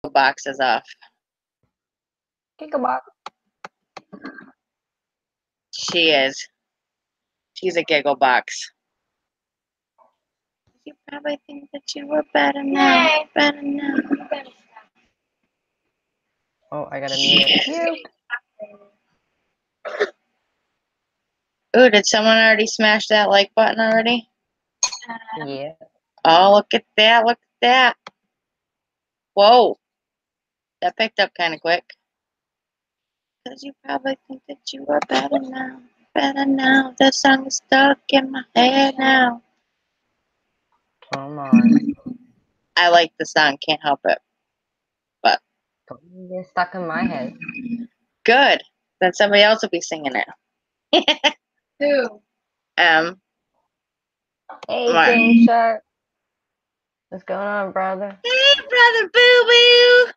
box is off. Giggle box. She is. She's a giggle box. You probably think that you were better now. Better now. Oh, I gotta mute you. Ooh, did someone already smash that like button already? Yeah. Oh, look at that. Look at that. Whoa. That picked up kind of quick. Because you probably think that you were better now. Better now. That song is stuck in my head now. Come on. I like the song. Can't help it. But You're stuck in my head. good. Then somebody else will be singing it. Who? Hey, What? King Shark. What's going on, brother? Hey, brother Boo Boo.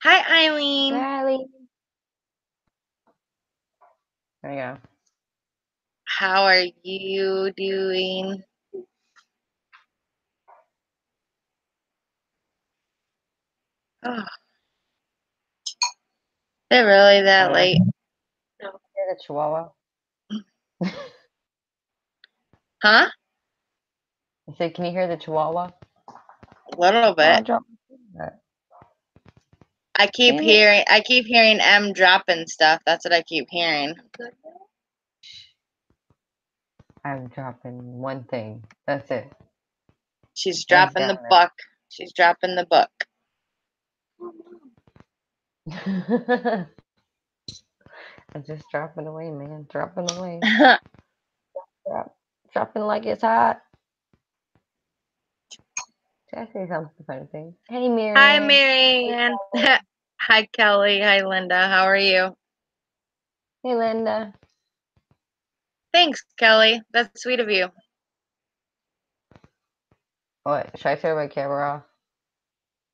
Hi, Eileen. Riley. There you go. How are you doing? Oh. Is it really that late? No. Hear the chihuahua? Huh? I said, can you hear the chihuahua? A little bit. I keep hearing M dropping stuff. That's what I keep hearing. I'm dropping one thing. That's it. She's dropping the book. She's dropping the book. I'm just dropping away, man. Dropping away. Dropping like it's hot. Should I say something funny? Hey, Marianne. Hi, Marianne. Hi, Kelly. Hi, Linda. How are you? Hey, Linda. Thanks, Kelly. That's sweet of you. What? Should I turn my camera off?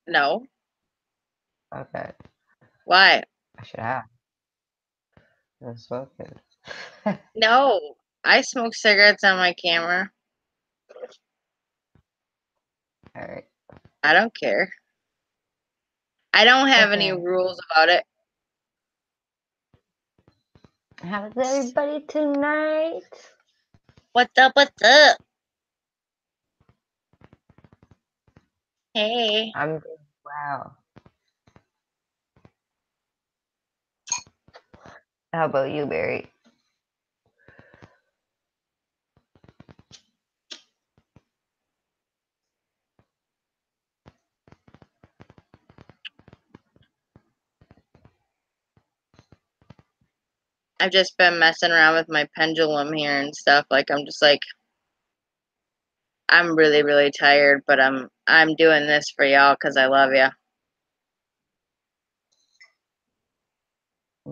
No. Okay. Why? I should have. I'm smoking. No. I smoke cigarettes on my camera. All right. I don't care. I don't have any rules about it. How's everybody tonight? What's up? What's up? Hey. I'm good. Wow. How about you, Barry? I've just been messing around with my pendulum here and stuff. Like I'm just like I'm really, really tired, but I'm doing this for y'all because I love you.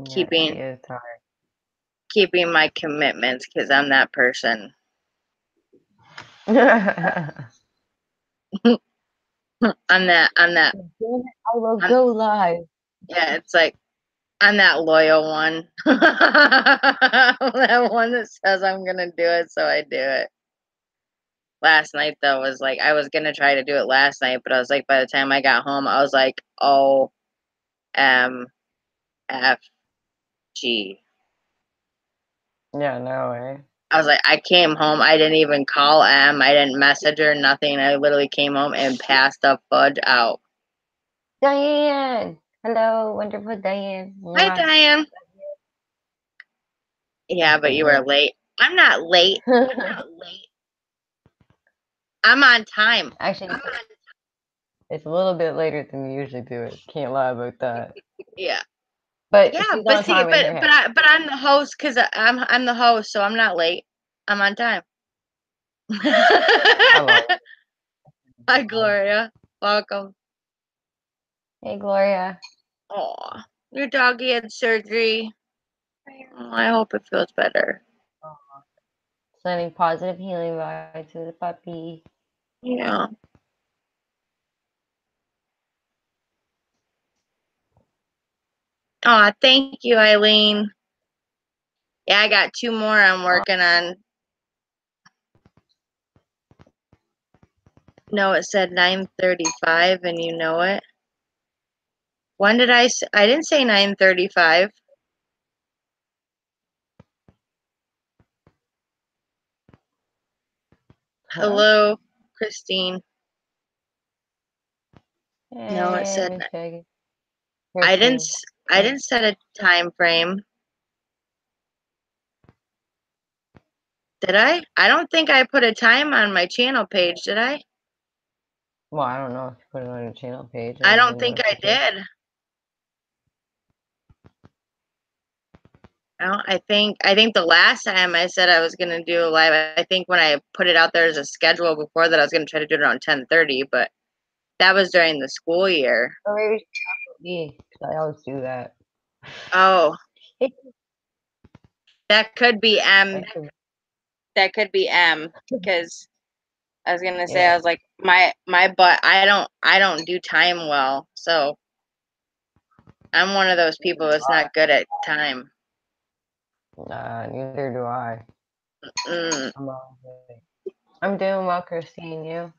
Yeah, keeping my commitments because I'm that person. I'm that. I will go live. Yeah, it's like I'm that loyal one. That one that says I'm gonna do it, so I do it. Last night though was like I was gonna try to do it last night, but I was like by the time I got home, I was like, OMFG. Yeah, no way. I was like, I came home, I didn't even call M, I didn't message her, nothing. I literally came home and passed the fudge out. Diane! Hello, wonderful Diane. Hi, Diane. Yeah, but you were late. I'm not late. I'm on time. Actually, it's a little bit later than you usually do it. Can't lie about that. Yeah. But yeah, she's but on see, time but I'm the host because I'm the host, so I'm not late. I'm on time. Hi, Gloria. Welcome. Hey, Gloria. Oh, your doggy had surgery. Oh, I hope it feels better. Sending positive healing vibes to the puppy. Yeah. Oh, thank you, Eileen. Yeah, I got 2 more I'm working on. No, it said 9:35, and you know it. When did I didn't say 9:35. Huh? Hello, Christine. No, it Hey, said Miss Peggy. I didn't. Christine. I didn't set a time frame. Did I? I don't think I put a time on my channel page, did I? Well, I don't know if you put it on your channel page. I I don't don't even know think if I you did. did. I think the last time I said I was gonna do a live, I think when I put it out there as a schedule before that, I was gonna try to do it around 10:30, but that was during the school year. Or maybe me, 'cause I always do that. Oh, that could be I M. could, That could be M. Because I was gonna say I yeah. was like my butt. I don't do time well, so I'm one of those people that's not good at time. Neither do I. Mm. I'm doing well, Christine. You?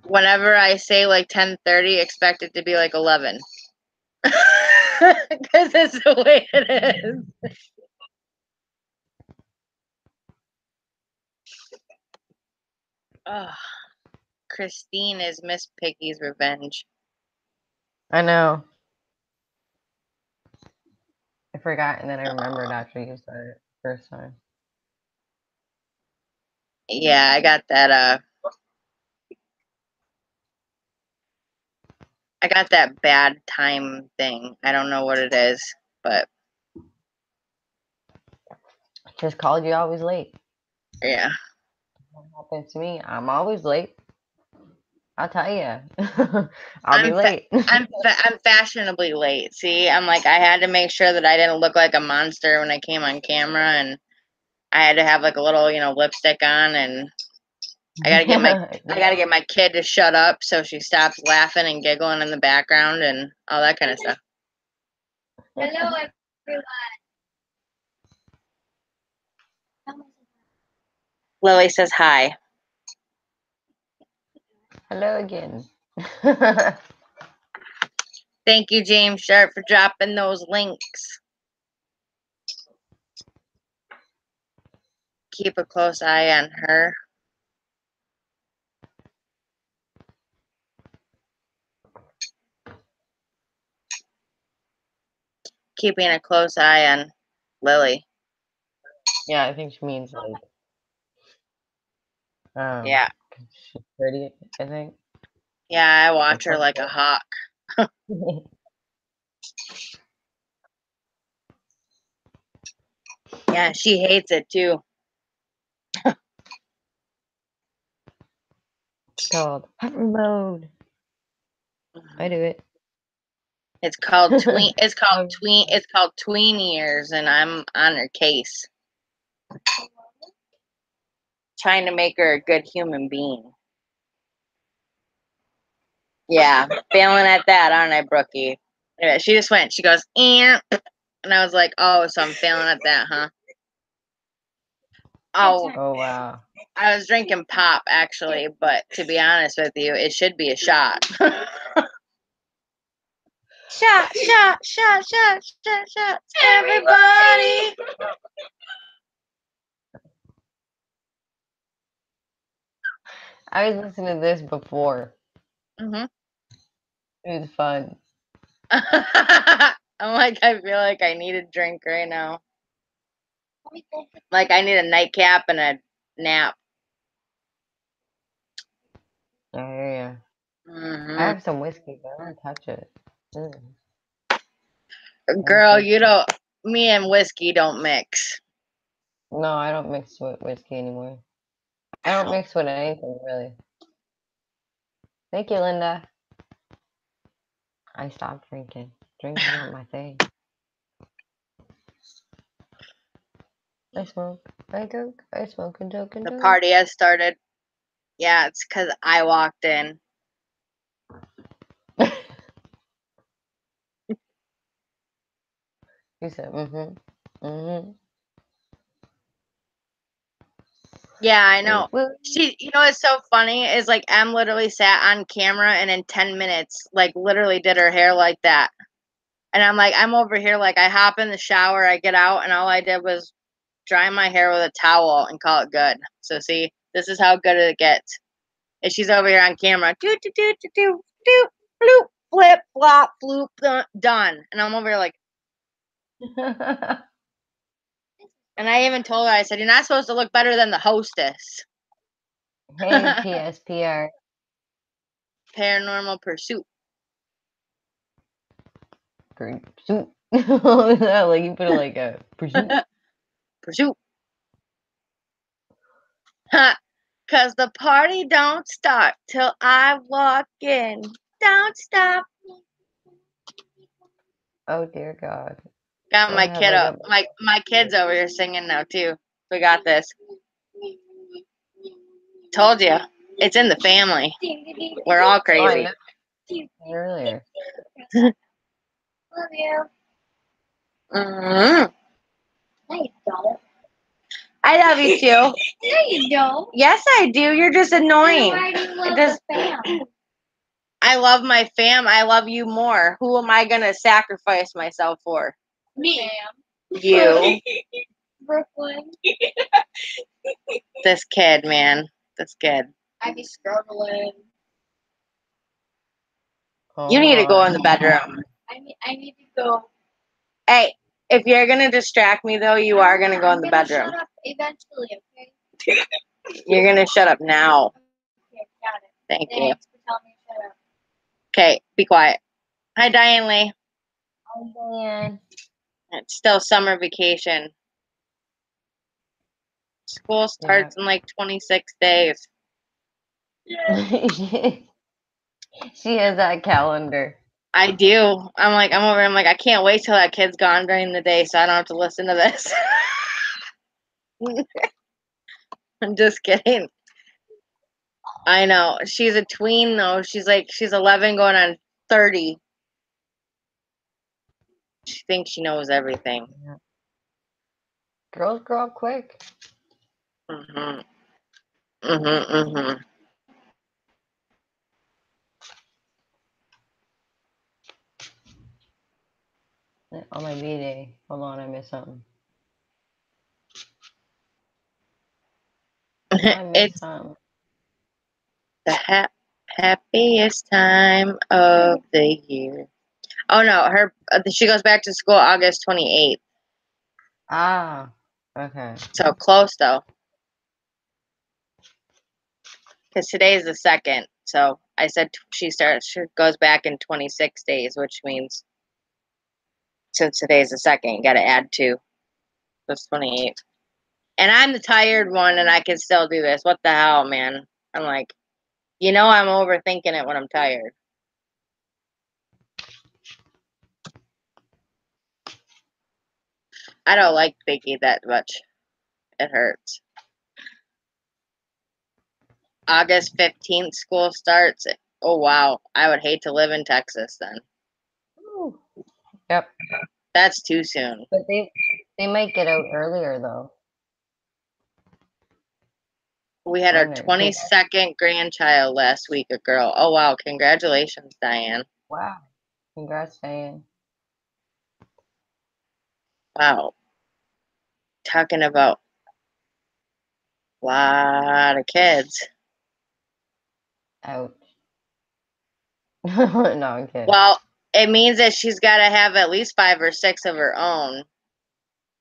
Whenever I say like 10:30, expect it to be like 11. Because it's the way it is. Oh, Christine is Miss Piggy's revenge. I know. I forgot, and then I remembered after you said it first time. Yeah, I got that. I got that bad time thing. I don't know what it is, but Just called you always late. yeah. What happens to me? I'm always late. I'll tell you. I'll be I'm fa- late. I'm fashionably late. See, I'm like I had to make sure that I didn't look like a monster when I came on camera, and I had to have like a little, lipstick on, and I gotta get my kid to shut up so she stops laughing and giggling in the background and all that kind of stuff. Hello, everyone. Lily says hi. Hello again. Thank you, James Sharp, for dropping those links. Keep a close eye on her. Keeping a close eye on Lily. Yeah, I think she means like Yeah. she's pretty, I think. Yeah, I watch That's her like a something. hawk. Yeah, she hates it too. It's called hover mode. I do it. It's called tween. It's called Hover tween. mode. It's called tween years, and I'm on her case, trying to make her a good human being. Yeah, failing at that, aren't I, Brookie? Yeah, she just went. She goes, and I was like, oh, so I'm failing at that, huh? Oh, Oh wow. I was drinking pop actually, but to be honest with you, it should be a shot. Shot, shot, shot, shot, shot, shot. Everybody. I was listening to this before. Mm-hmm. It was fun. I'm like, I feel like I need a drink right now. Like I need a nightcap and a nap. I hear ya. I Hmm. have some whiskey, but I don't touch it. Ugh, I don't Girl, think you so. don't. Me and whiskey don't mix. No, I don't mix with whiskey anymore. I don't mix with anything really. Thank you, Linda. I stopped drinking. Drinking's not my thing. I smoke, I drink, I smoke and joke and The joke. party has started. Yeah, it's because I walked in. You said, mm-hmm, mm-hmm. Yeah, I know. Woo, woo. You know what's so funny is like Em literally sat on camera and in 10 minutes, like literally did her hair like that. And I'm like, I'm over here, like I hop in the shower, I get out, and all I did was dry my hair with a towel and call it good. So see, this is how good it gets. And she's over here on camera, do do do do do do, bloop, flip, flop, floop, done. And I'm over here like, and I even told her, I said, you're not supposed to look better than the hostess. Hey, PSPR. Paranormal Pursuit. Pursuit. Like you put it like a pursuit. Pursuit. Cause the party don't start till I walk in. Don't stop. Oh dear God. Got Go my ahead, kid like up. a My kid's over here singing now too. We got this. Told you, it's in the family. We're all oh, I crazy. know earlier. Love you. Mm-hmm. No, you don't. I love you too. No, you don't. Yes, I do. You're just annoying. Why do you love the fam? I love my fam. I love you more. Who am I gonna sacrifice myself for? Me. You. Brooklyn. This kid, man. This kid. I be struggling. Oh You need to go my. in the bedroom. I need to go. Hey, if you're gonna distract me though, you are gonna go in the bedroom. Shut up eventually, okay? You're gonna shut up now. Okay, got it. Thank you. Thanks for telling me to shut up. Okay, be quiet. Hi, Diane Lee. Oh man. It's still summer vacation. School Yeah. starts in like 26 days. She has that calendar. I do. I'm like, I can't wait till that kid's gone during the day so I don't have to listen to this. I'm just kidding. I know. She's a tween though. She's 11 going on 30. She thinks she knows everything. Yeah. Girls grow up quick. Mhm. Mhm. Mhm. On my B-day. Hold on, I missed something. I missed It's something. the happiest time of the year. Oh no, she goes back to school August 28th. Ah. Okay. So close though. Because today is the 2nd. So I said she goes back in 26 days, which means since today's the 2nd, you got to add 2. That's 28. And I'm the tired one, and I can still do this. What the hell, man? I'm like, I'm overthinking it when I'm tired. I don't like baking that much. It hurts. August 15th, school starts. Oh, wow. I would hate to live in Texas then. Ooh. Yep. That's too soon. But they might get out earlier though. We had our Wonder. 22nd grandchild last week, a girl. Oh, wow. Congratulations, Diane. Wow. Congrats, Diane. Wow. Talking about a lot of kids. Ouch. No, I'm kidding. Well, it means that she's got to have at least 5 or 6 of her own.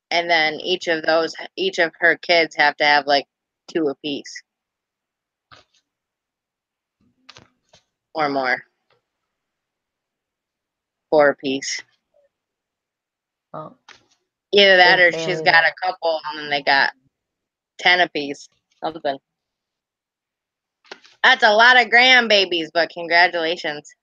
And then each of her kids have to have like 2 apiece. Or more. 4 apiece. Oh, Either that big or she's family got life. a couple and then they got 10 apiece. Something. That's a lot of grandbabies, but congratulations.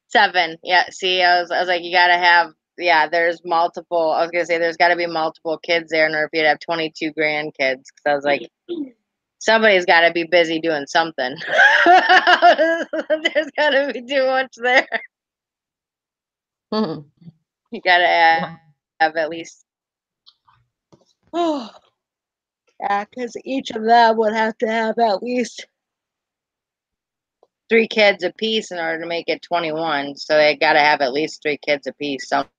7. Yeah, see, I was like, you gotta have, yeah, there's multiple. I was gonna say there's gotta be multiple kids there in order for you to have 22 grandkids. Because I was like, somebody's gotta be busy doing something. There's gotta be too much there. You gotta add have at least. Oh, yeah, because each of them would have to have at least 3 kids apiece in order to make it 21. So they got to have at least 3 kids apiece, something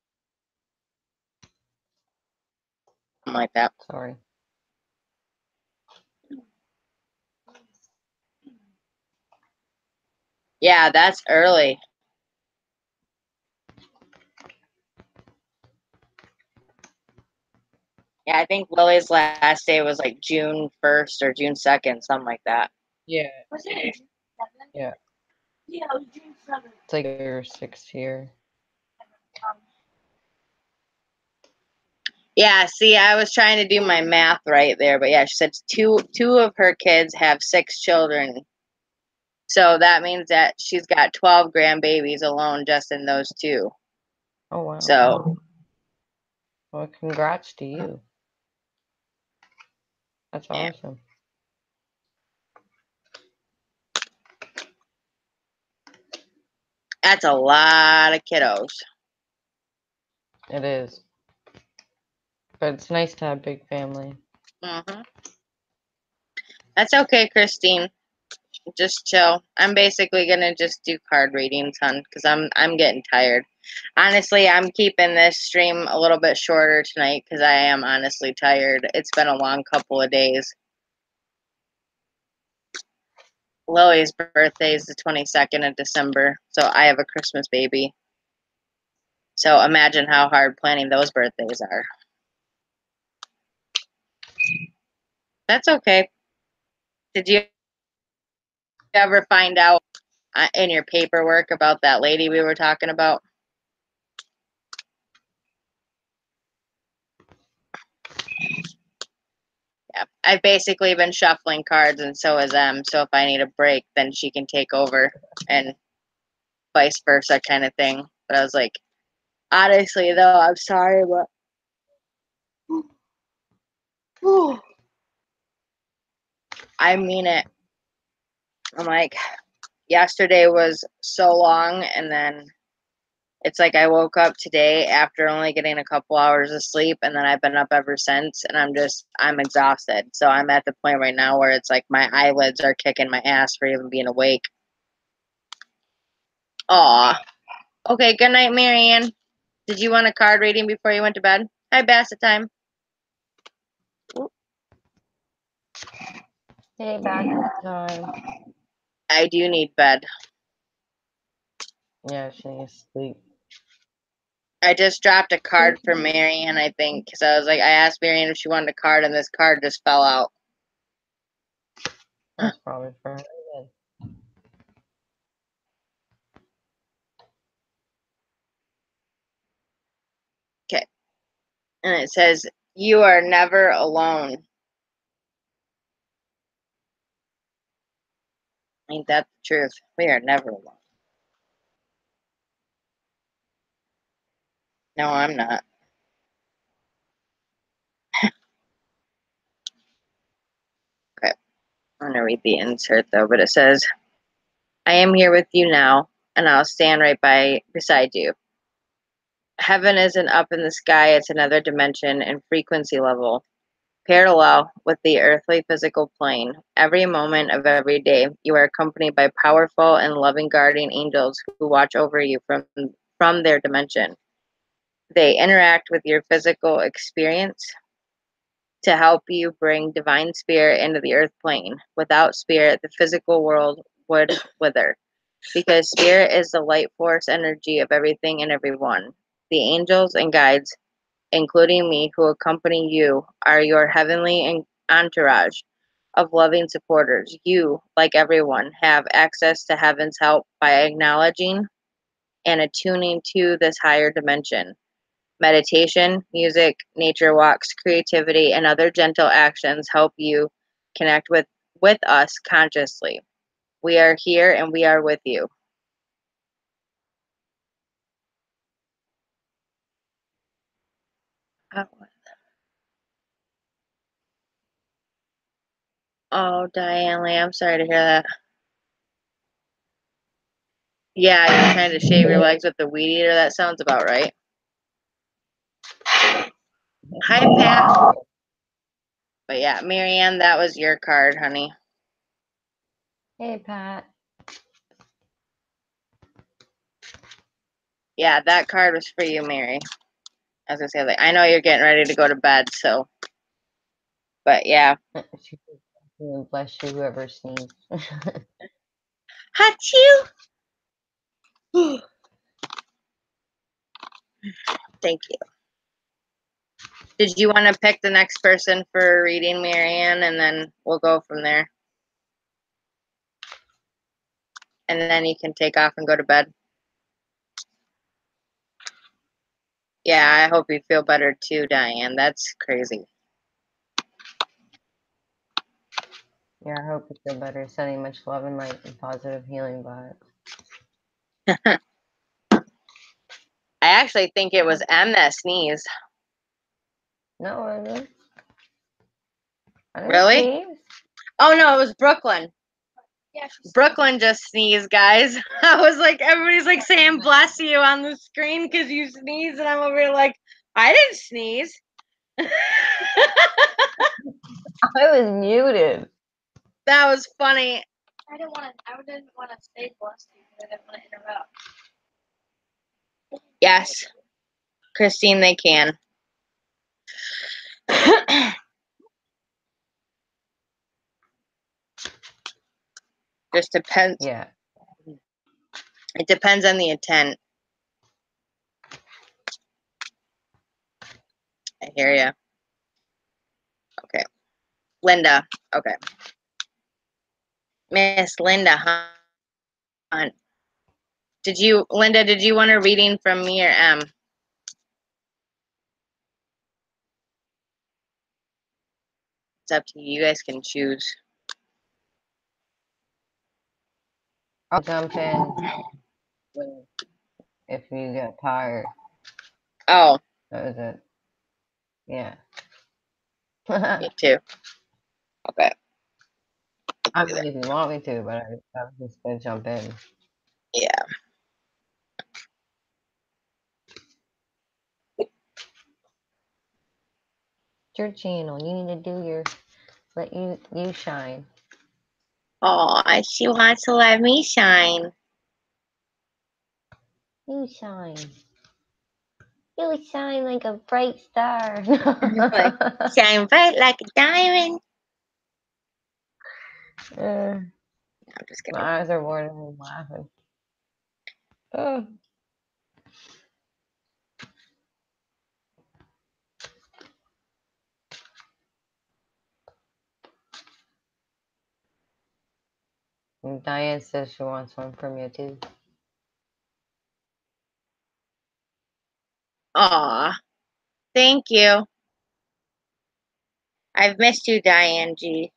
like that. Sorry. Yeah, that's early. Yeah, I think Lily's last day was like June 1st or June 2nd, something like that. Yeah. Yeah. It's like your 6th year. Yeah, see, I was trying to do my math right there, but yeah, she said two of her kids have 6 children. So that means that she's got 12 grandbabies alone just in those 2. Oh, wow. So, Well, congrats to you. That's yeah, awesome. that's a lot of kiddos. It is. But it's nice to have a big family. Hmm. That's okay, Christine. Just chill. I'm basically gonna just do card readings, hon, because I'm getting tired. Honestly, I'm keeping this stream a little bit shorter tonight because I am honestly tired. It's been a long couple of days. Lily's birthday is the 22nd of December, so I have a Christmas baby. So imagine how hard planning those birthdays are. That's okay. Did you ever find out in your paperwork about that lady we were talking about? Yeah, I've basically been shuffling cards, and so is Em. So if I need a break, then she can take over, and vice versa, kind of thing. But I was like, honestly, though, I'm sorry, but I mean it. I'm like, yesterday was so long, and then it's like I woke up today after only getting a couple hours of sleep, and then I've been up ever since, and I'm exhausted. So I'm at the point right now where it's like my eyelids are kicking my ass for even being awake. Aw. Okay, good night, Marianne. Did you want a card reading before you went to bed? Hi, Basset time. Hey, back in time. I do need bed. Yeah, she needs to sleep. I just dropped a card for Marianne, I think, because I was like, I asked Marianne if she wanted a card, and this card just fell out. That's probably for her then. Okay. And it says, "You are never alone." Ain't that the truth? We are never alone. No, I'm not. Okay. I'm going to read the insert, though, but it says, "I am here with you now, and I'll stand right beside you. Heaven isn't up in the sky, it's another dimension and frequency level, parallel with the earthly physical plane. Every moment of every day, you are accompanied by powerful and loving guardian angels who watch over you from their dimension. They interact with your physical experience to help you bring divine spirit into the earth plane. Without spirit, the physical world would wither, because spirit is the light force energy of everything and everyone. The angels and guides, including me, who accompany you, are your heavenly entourage of loving supporters. You, like everyone, have access to heaven's help by acknowledging and attuning to this higher dimension. Meditation, music, nature walks, creativity, and other gentle actions help you connect with us consciously. We are here and we are with you. Oh, Diane Lee, I'm sorry to hear that. Yeah, you're trying to shave your legs with the weed eater. That sounds about right. Hi, Pat. But yeah, Marianne, that was your card, honey. Hey, Pat. Yeah, that card was for you, Mary. I was gonna say, like, I know you're getting ready to go to bed, so. But yeah. Bless you, whoever sneezed. Achoo! Thank you. Did you want to pick the next person for reading, Marianne, and then we'll go from there? And then you can take off and go to bed. Yeah, I hope you feel better too, Diane. That's crazy. Yeah, I hope you feel better. Sending much love and light and positive healing vibes. I actually think it was M that sneezed. No, I didn't. Really? Sneeze. Oh no, it was Brooklyn. Yeah, Brooklyn just sneezed, guys. I was like, everybody's like saying bless you on the screen because you sneezed, and I'm over here like, I didn't sneeze. I was muted. That was funny. I didn't want to say bless you because I didn't want to interrupt. Yes, Christine, they can. Just depends. Yeah. It depends on the intent. I hear you. Okay. Linda. Okay. Miss Linda Hunt. Linda, did you want a reading from me or M? It's up to you. You guys can choose. I'll jump in if you get tired. Oh. That was it. Yeah. Me too. Okay. I mean, if you want me to, but I was just gonna jump in. Yeah. It's your channel. You need to do your let you shine. Oh, she wants to let me shine. You shine. You shine like a bright star. Like, shine bright like a diamond. I'm just kidding. My eyes are watering and laughing. And Diane says she wants one from you too. Aw. Thank you. I've missed you, Diane G.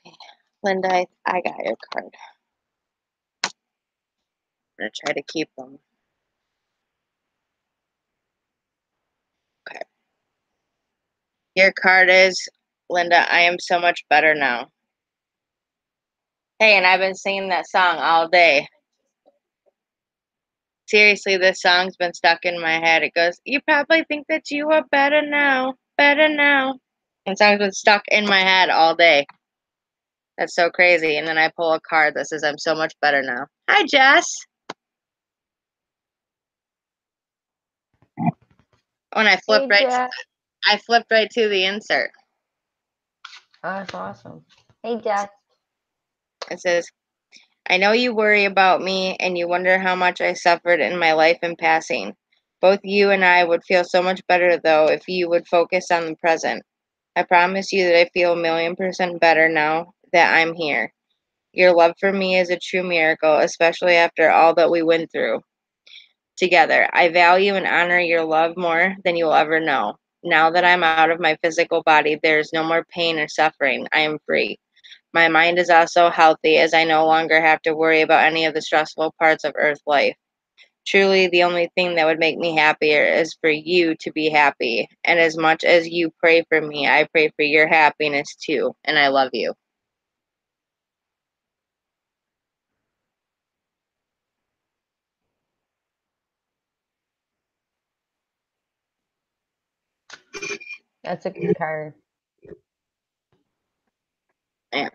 Okay. Linda, I got your card. I'm going to try to keep them. Okay. Your card is, Linda, I am so much better now. Hey, and I've been singing that song all day. Seriously, this song's been stuck in my head. It goes, you probably think that you are better now, better now. And song's been stuck in my head all day. That's so crazy. And then I pull a card that says, I'm so much better now. Hi, Jess. When I flipped I flipped right to the insert. Oh, that's awesome. Hey, Jess. It says, I know you worry about me and you wonder how much I suffered in my life in passing. Both you and I would feel so much better, though, if you would focus on the present. I promise you that I feel 1,000,000% better now that I'm here. Your love for me is a true miracle, especially after all that we went through. together. I value and honor your love more than you will ever know. Now that I'm out of my physical body, there is no more pain or suffering. I am free. My mind is also healthy as I no longer have to worry about any of the stressful parts of Earth life. Truly, the only thing that would make me happier is for you to be happy. And as much as you pray for me, I pray for your happiness too. And I love you. That's a good card. Yeah.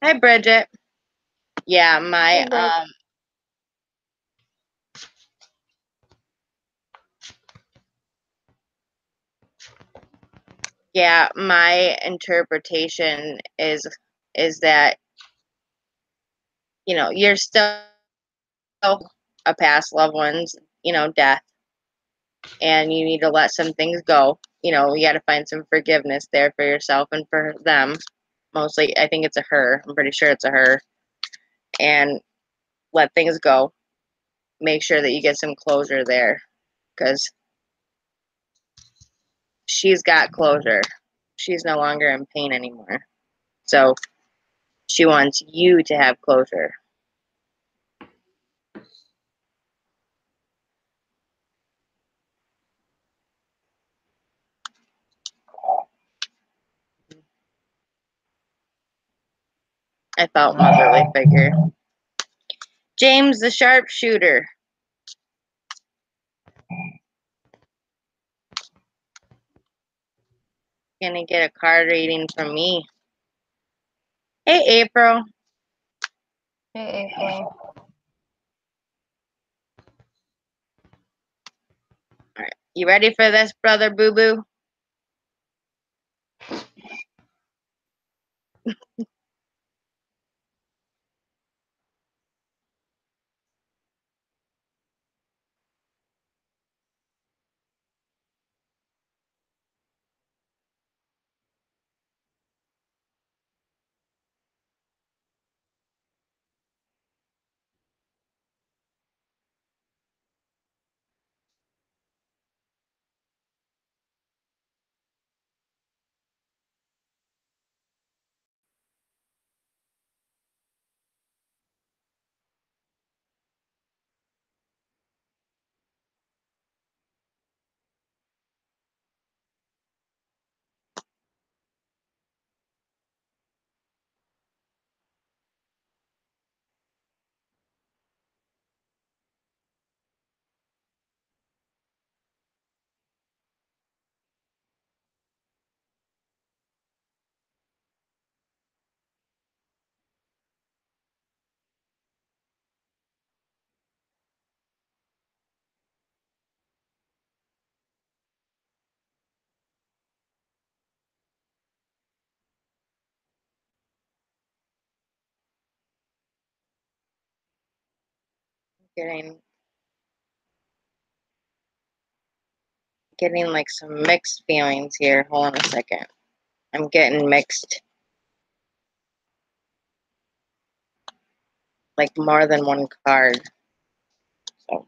Hi, Bridget. Yeah, Hey, Bridge. my interpretation is that you're still a past loved one's death, and you need to let some things go. You got to find some forgiveness there for yourself and for them. Mostly, I think it's a her. I'm pretty sure it's a her. And let things go. Make sure that you get some closure there, because she's got closure. She's no longer in pain anymore. So she wants you to have closure. I felt motherly figure. James the sharpshooter. Gonna get a card reading from me. Hey, April. Hey, April. All right. You ready for this, brother Boo Boo? Getting like some mixed feelings here. Hold on a second. I'm getting mixed. Like more than one card. So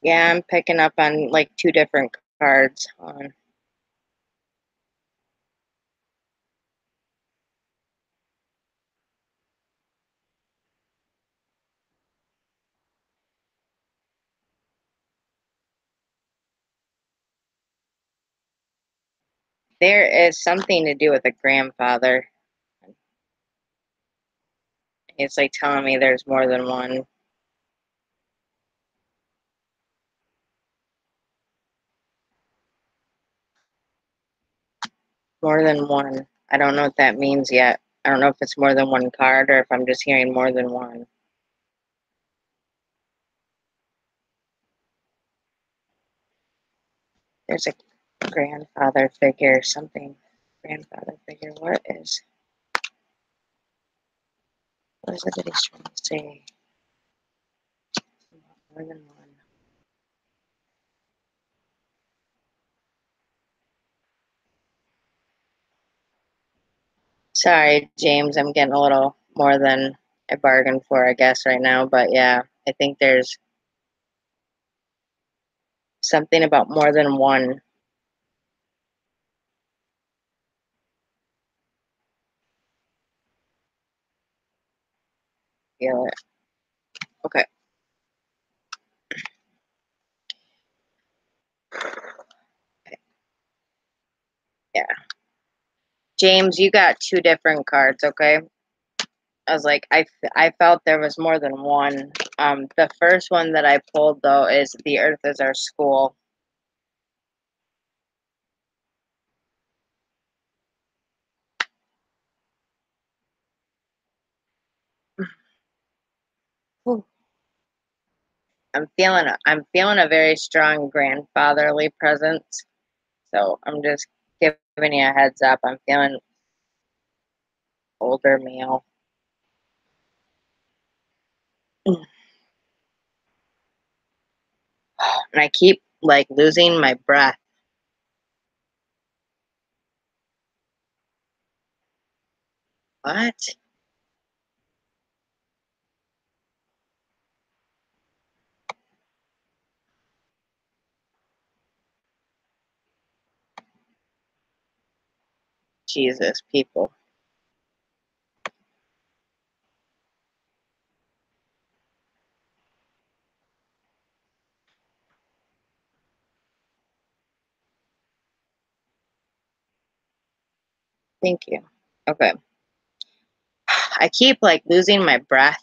yeah, I'm picking up on like two different cards. Hold on. There is something to do with a grandfather. It's like telling me there's more than one. More than one. I don't know what that means yet. I don't know if it's more than one card or if I'm just hearing more than one. There's a grandfather figure, something. Grandfather figure. What is it that he's trying to say? More than one. Sorry, James, I'm getting a little more than I bargained for, I guess, right now. But yeah, I think there's something about more than one. Feel it. Okay. Yeah. James, you got two different cards, okay? I was like, I felt there was more than one. The first one that I pulled, though, is the Earth is our school. Whew. I'm feeling a very strong grandfatherly presence. So I'm just giving you a heads up. I'm feeling older male. And I keep like losing my breath. What? Jesus, people. Thank you. Okay. I keep like losing my breath.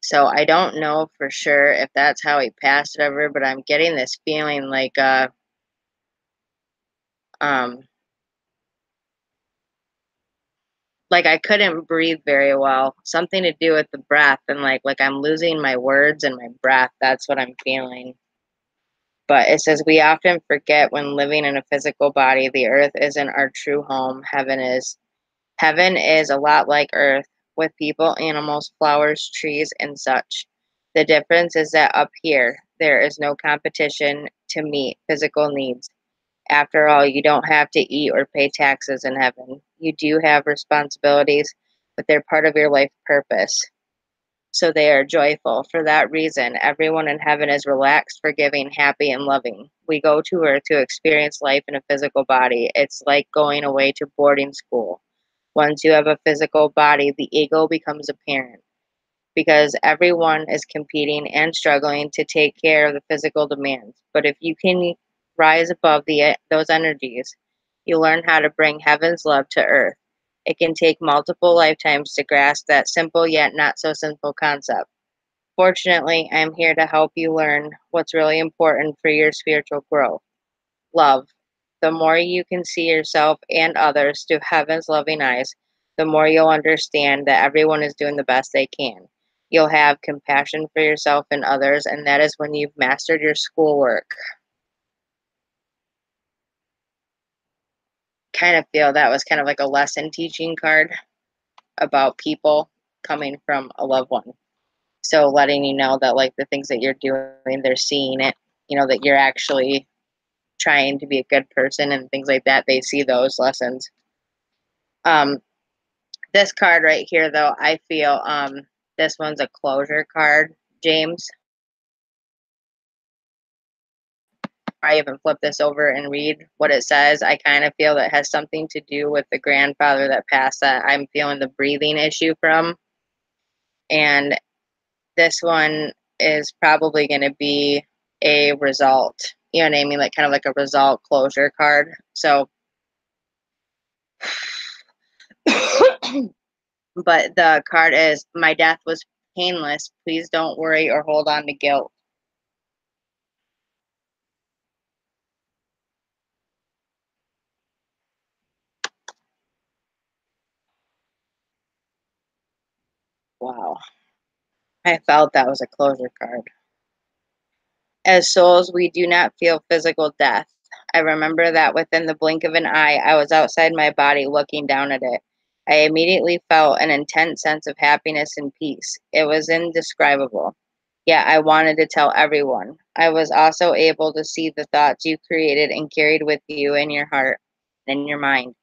So I don't know for sure if that's how he passed it over, but I'm getting this feeling um like I couldn't breathe very well. Something to do with the breath and like I'm losing my words and my breath. That's what I'm feeling. But it says we often forget when living in a physical body, the earth isn't our true home. Heaven is. Heaven is a lot like earth, with people, animals, flowers, trees, and such. The difference is that up here, there is no competition to meet physical needs. After all, you don't have to eat or pay taxes in heaven. You do have responsibilities, but they're part of your life purpose. So they are joyful. For that reason, everyone in heaven is relaxed, forgiving, happy, and loving. We go to earth to experience life in a physical body. It's like going away to boarding school. Once you have a physical body, the ego becomes apparent because everyone is competing and struggling to take care of the physical demands. But if you can rise above those energies, you learn how to bring heaven's love to earth. It can take multiple lifetimes to grasp that simple yet not so simple concept. Fortunately, I am here to help you learn what's really important for your spiritual growth. Love. The more you can see yourself and others through heaven's loving eyes, the more you'll understand that everyone is doing the best they can. You'll have compassion for yourself and others, and that is when you've mastered your schoolwork. Kind of feel that was kind of like a lesson teaching card about people coming from a loved one. So letting you know that like the things that you're doing, they're seeing it, that you're actually trying to be a good person and things like that. They see those lessons. Um, this card right here, though, I feel this one's a closure card, James. I even flip this over and read what it says. I kind of feel that has something to do with the grandfather that passed that I'm feeling the breathing issue from. And this one is probably going to be a result. You know what I mean? Like kind of like a result closure card. So, but the card is my death was painless. Please don't worry or hold on to guilt. Wow. I felt that was a closure card. As souls, we do not feel physical death. I remember that within the blink of an eye, I was outside my body looking down at it. I immediately felt an intense sense of happiness and peace. It was indescribable. Yet I wanted to tell everyone. I was also able to see the thoughts you created and carried with you in your heart and in your mind.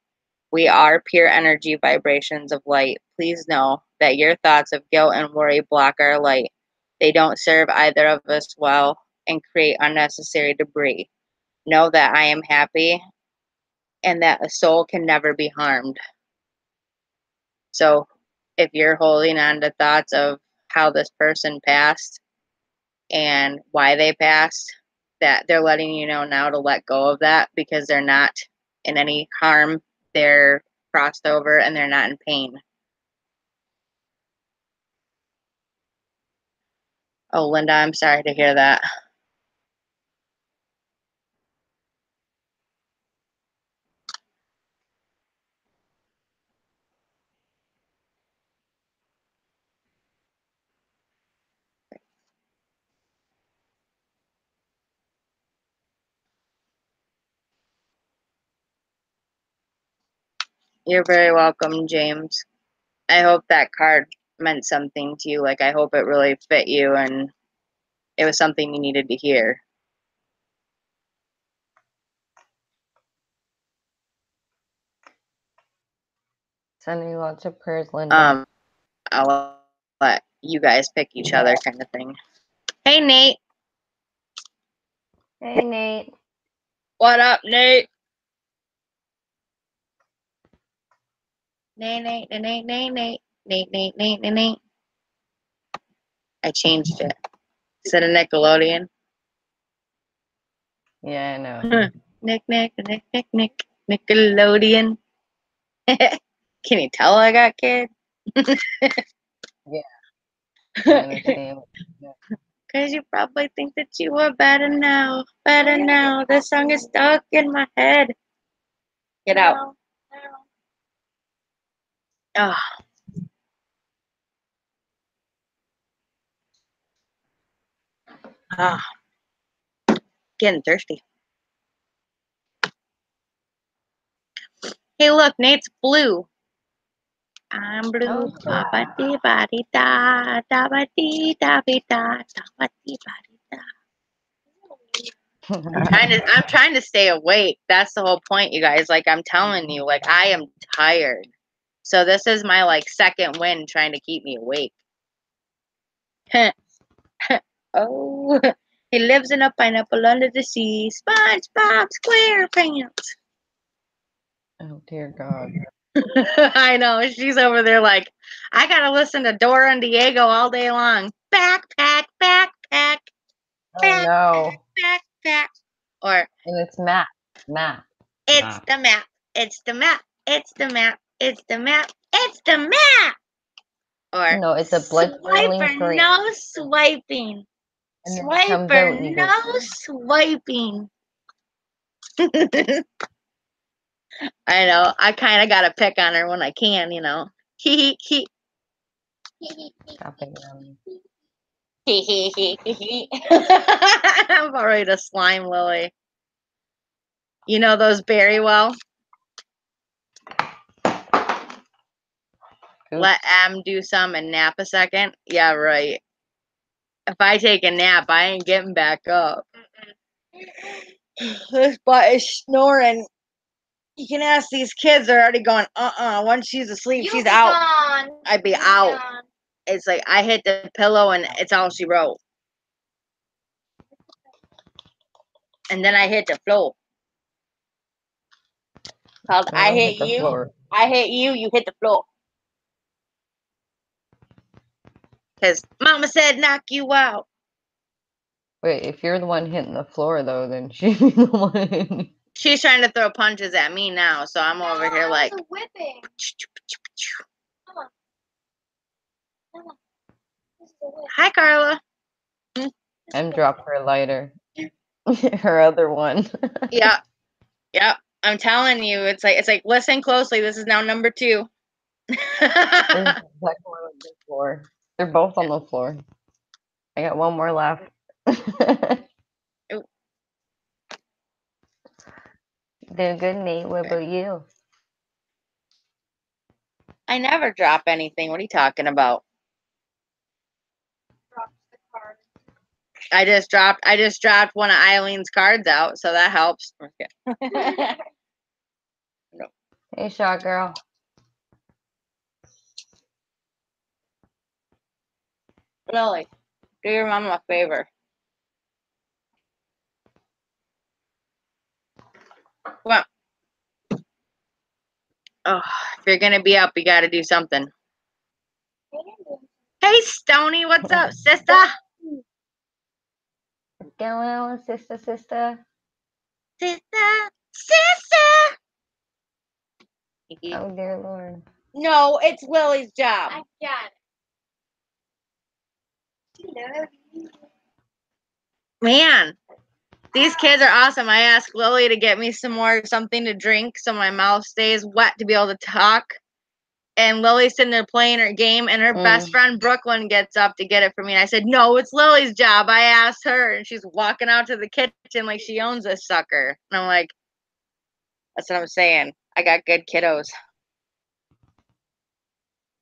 We are pure energy vibrations of light. Please know that your thoughts of guilt and worry block our light. They don't serve either of us well and create unnecessary debris. Know that I am happy and that a soul can never be harmed. So if you're holding on to thoughts of how this person passed and why they passed, that they're letting you know now to let go of that because they're not in any harm. They're crossed over and they're not in pain. Oh, Linda, I'm sorry to hear that. You're very welcome, James. I hope that card meant something to you. Like, I hope it really fit you and it was something you needed to hear. Sending you lots of prayers, Linda. I'll let you guys pick each other kind of thing. Hey, Nate. Hey, Nate. What up, Nate? Nate, Nate, Nate, Nate, Nate, Nate, Nate, Nate, Nate, Nate. I changed it. Instead of Nickelodeon. Yeah, I know. Nick, Nickelodeon. Can you tell I got kids? Yeah, I understand. Because you probably think that you are better now. Better now. This song is stuck in my head. Get out. Oh. Ah. Getting thirsty. Hey, look, Nate's blue. I'm blue. Oh, Da ba dee ba dee da da ba dee da ba da da ba dee ba dee da. I'm trying to stay awake. That's the whole point, you guys. Like I'm telling you, like I am tired. So this is my like second win trying to keep me awake. Oh, he lives in a pineapple under the sea. SpongeBob SquarePants. Oh, dear God. I know. She's over there like, I gotta listen to Dora and Diego all day long. Backpack, backpack, Oh, no. backpack. Or And it's Matt. Matt. it's the map. It's the map. It's the map. It's the map. It's the map. Or No, it's a blood-curdling swiper, parade. no swiping. And then it comes out and Swiper, he no goes, swiping. I know. I kind of got to pick on her when I can, you know. He. stop it, Mommy. I'm already to slime Lily. You know those very well. Oops. Let M do some and nap a second. Yeah, right. If I take a nap, I ain't getting back up. This butt is snoring. You can ask these kids. They're already going, Once she's asleep, she's out. Gone. I'd be out. Gone. It's like I hit the pillow and it's all she wrote. And then I hit the floor. Called I hit you. Floor. I hit you. You hit the floor. Because Mama said knock you out. Wait, if you're the one hitting the floor, though, then she'd be the one. She's trying to throw punches at me now, so I'm over here like. Whipping. Come on. Come on. This is a whip. Hi, Carla. And drop her lighter. Her other one. Yeah. I'm telling you, it's like listen closely. This is now number 2. Where's the second one on the floor? They're both on the floor. I got one more left. Doing good, Nate. What about you? I never drop anything. What are you talking about? I just dropped one of Eileen's cards out, so that helps. Okay. Hey, shot girl. Lily, do your mom a favor. Come on. Oh, if you're gonna be up, you gotta do something. Hey, Stony, what's up, sister? What's going on, sister? Sister. Oh, dear Lord. No, it's Lily's job. I got it. Man, these kids are awesome. I asked Lily to get me some more something to drink so my mouth stays wet to be able to talk. And Lily's sitting there playing her game, and her best friend Brooklyn gets up to get it for me. And I said, no, it's Lily's job. I asked her, and she's walking out to the kitchen like she owns this sucker. And I'm like, that's what I'm saying. I got good kiddos.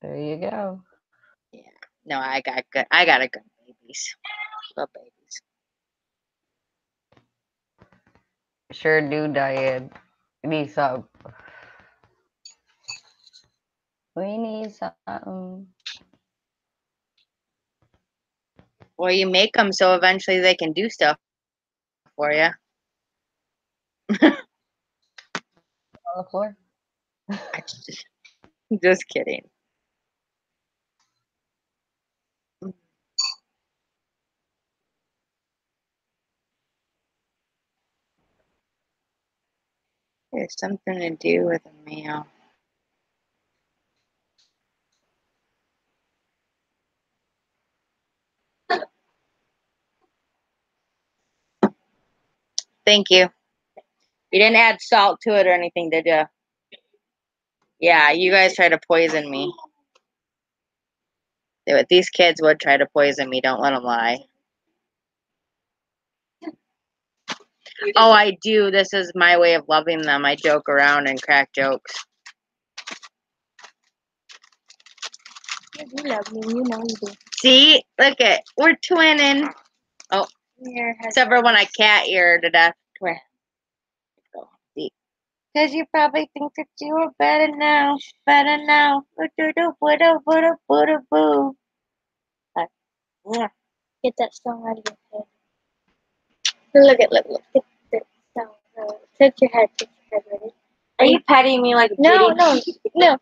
There you go. Yeah. No, I got a good babies. Good babies. Sure do, Diane. We need some. We need something. Well, you make them so eventually they can do stuff for you. On the floor? Just kidding. There's something to do with a mail. Thank you. You didn't add salt to it or anything, did you? Yeah, you guys try to poison me. These kids would try to poison me. Don't let them lie. Oh, I do. This is my way of loving them. I joke around and crack jokes. You love me, you know you do. See? Look at we're twinning. Oh, except for when I cat ear to death. Where? Go. See? Because you probably think that you are better now. Better now. Boo. Get that song out of your head. Look. Get that song out. Tilt your head, ready? Are you petting me like a No, kitty? no.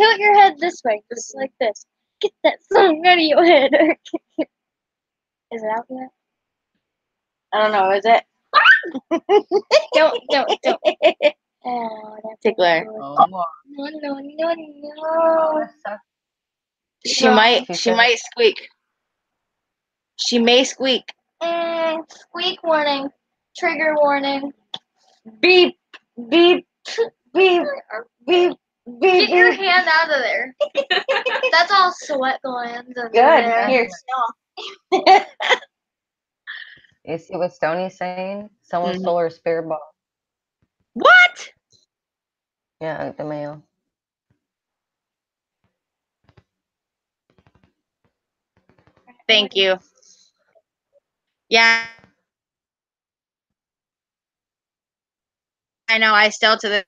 Tilt your head this way, just like this. Get that song out of your head. Is it out yet? I don't know. Is it? Don't. Oh, that's Tickler. Oh, No. She might squeak. She may squeak. Squeak warning. Trigger warning. Beep, beep, beep, beep, beep. Get your hand out of there. That's all sweat glands under Good. there. Here, smell. You see what Stoney's saying? Someone stole her spare ball. What? Yeah, the mail. Thank you. Yeah. I know. I still to the.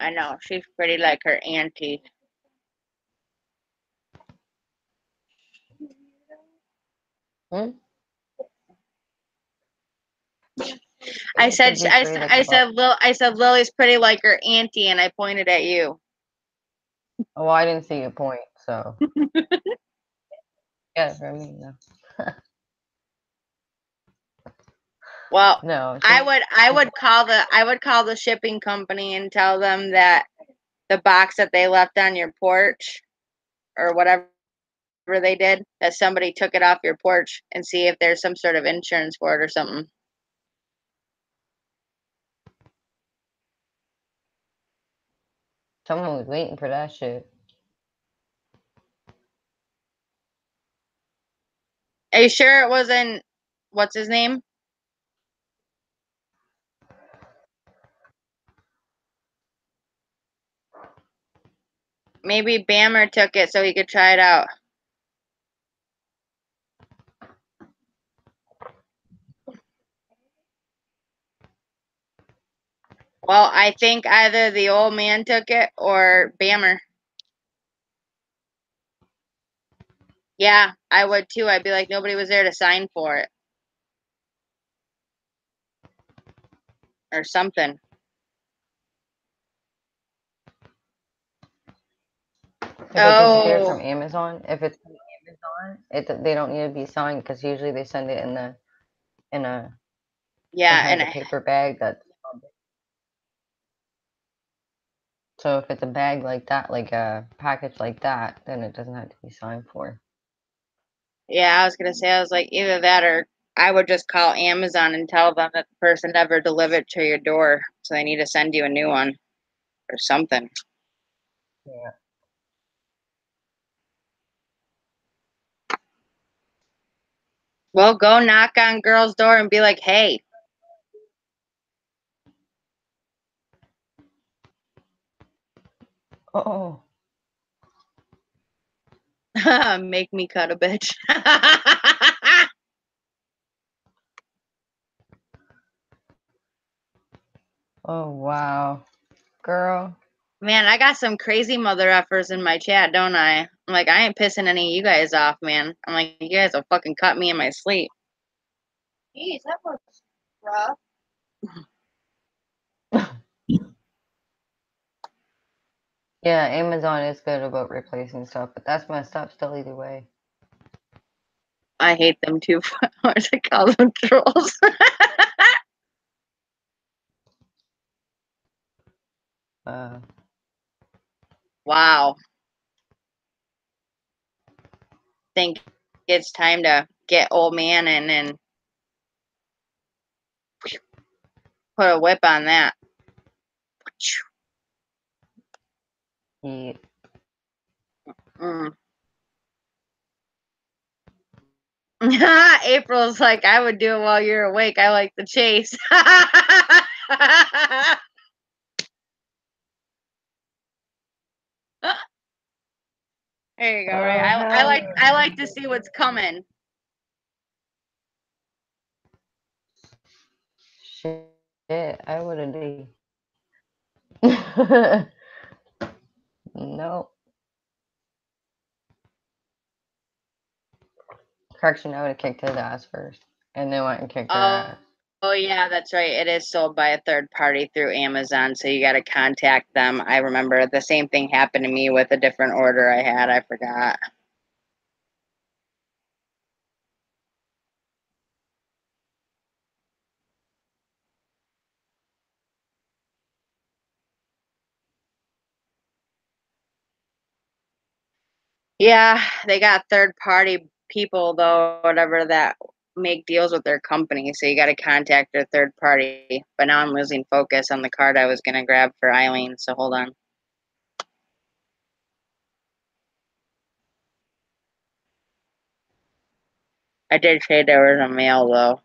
I know. She's pretty like her auntie. Hmm? I said Lily's pretty like her auntie, and I pointed at you. Oh, well, I didn't see your point, so. Yeah, for me, no. Well, No. I would call the shipping company and tell them that the box that they left on your porch or whatever they did, that somebody took it off your porch, and see if there's some sort of insurance for it or something. Someone was waiting for that shit. Are you sure it wasn't, what's his name? Maybe Bammer took it so he could try it out. Well, I think either the old man took it or Bammer. Yeah, I would too. I'd be like, nobody was there to sign for it. Or something. If it disappeared Oh, from Amazon, if it's from Amazon, they don't need to be signed because usually they send it in a yeah, sometimes a paper bag that's so if it's a bag like that, like a package like that, then it doesn't have to be signed for. yeah, I was gonna say, I was like, either that or I would just call Amazon and tell them that the person never delivered to your door, so they need to send you a new one or something. Yeah. Well, go knock on girl's door and be like, hey, Oh. make me cut a bitch. Oh wow. Girl. Man, I got some crazy mother effers in my chat, don't I? I'm like, I ain't pissing any of you guys off, man. I'm like, you guys will fucking cut me in my sleep. Jeez, that was rough. Yeah, Amazon is good about replacing stuff, but that's messed up still either way. I hate them too much. I call them trolls. Wow. Think it's time to get old man in and put a whip on that. Yeah. Mm. April's like, I would do it while you're awake. I like the chase. There you go, right? I like to see what's coming. Shit, I wouldn't be. No. Correction, I would have kicked his ass first. And then went and kicked her ass. Oh yeah, that's right. It is sold by a third party through Amazon, so you got to contact them. I remember the same thing happened to me with a different order I had. I forgot. Yeah, they got third party people though, whatever that make deals with their company. So you got to contact their third party. But now I'm losing focus on the card I was gonna grab for Eileen. So hold on. I did say there was a mail though.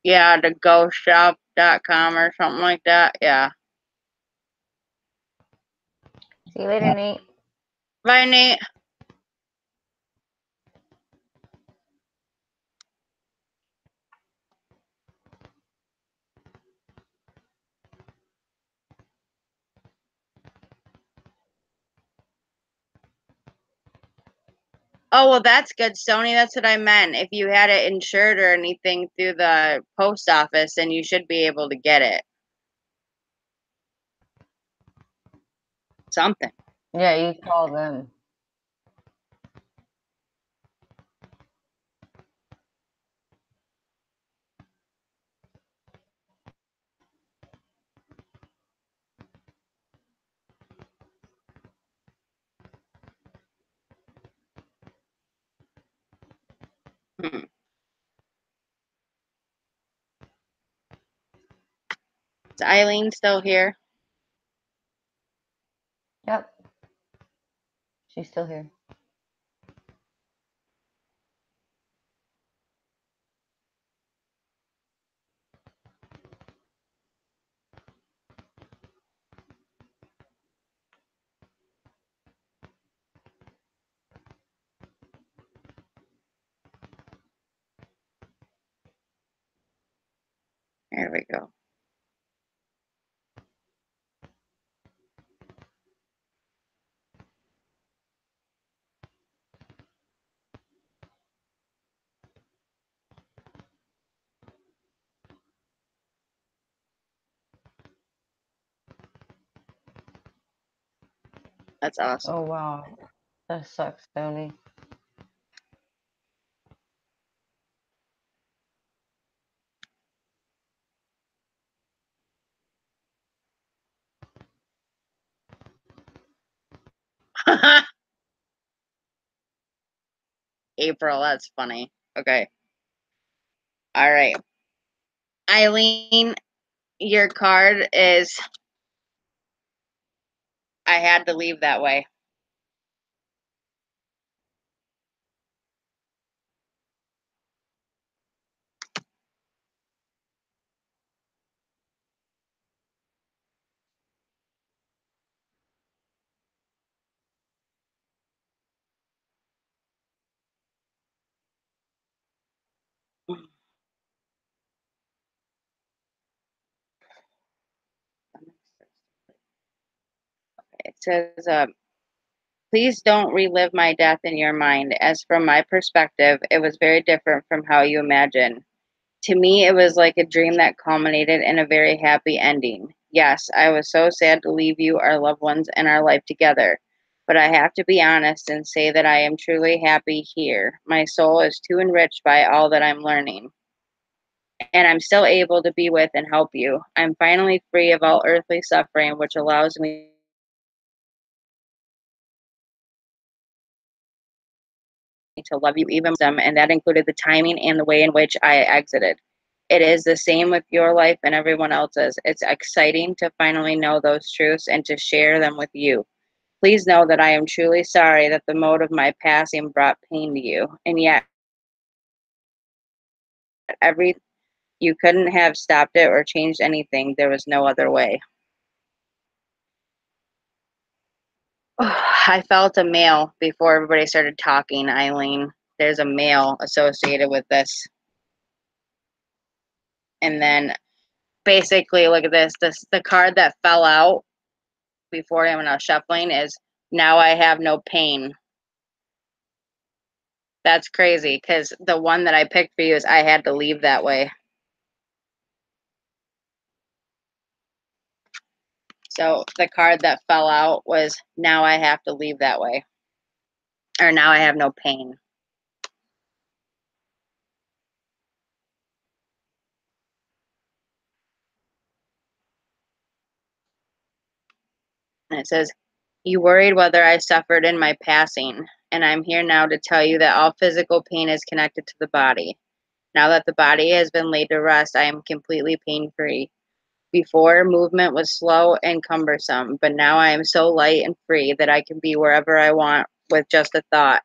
Yeah, the ghostshop.com or something like that. Yeah. See you later, Nate. Bye, Nate. Oh, well, that's good, Sony. That's what I meant. If you had it insured or anything through the post office, then you should be able to get it. Something. Yeah, you call them. Hmm. Is Eileen still here? Yep. She's still here. There we go. That's awesome. Oh wow. That sucks, Tony. April, that's funny. Okay. All right. Eileen, your card is I had to leave that way. It says, please don't relive my death in your mind, as from my perspective, it was very different from how you imagine. To me, it was like a dream that culminated in a very happy ending. Yes, I was so sad to leave you, our loved ones, and our life together. But I have to be honest and say that I am truly happy here. My soul is too enriched by all that I'm learning. And I'm still able to be with and help you. I'm finally free of all earthly suffering, which allows me to love you even more, and that included the timing and the way in which I exited. It is the same with your life and everyone else's. It's exciting to finally know those truths and to share them with you. Please know that I am truly sorry that the mode of my passing brought pain to you, and yet every you couldn't have stopped it or changed anything. There was no other way. I felt a male before everybody started talking, Eileen. There's a male associated with this. And then basically, look at this. The card that fell out before when I was shuffling is now I have no pain. That's crazy because the one that I picked for you is I had to leave that way. So the card that fell out was now I have to leave that way. Or now I have no pain. And it says, you worried whether I suffered in my passing, and I'm here now to tell you that all physical pain is connected to the body. Now that the body has been laid to rest, I am completely pain-free. Before, movement was slow and cumbersome, but now I am so light and free that I can be wherever I want with just a thought.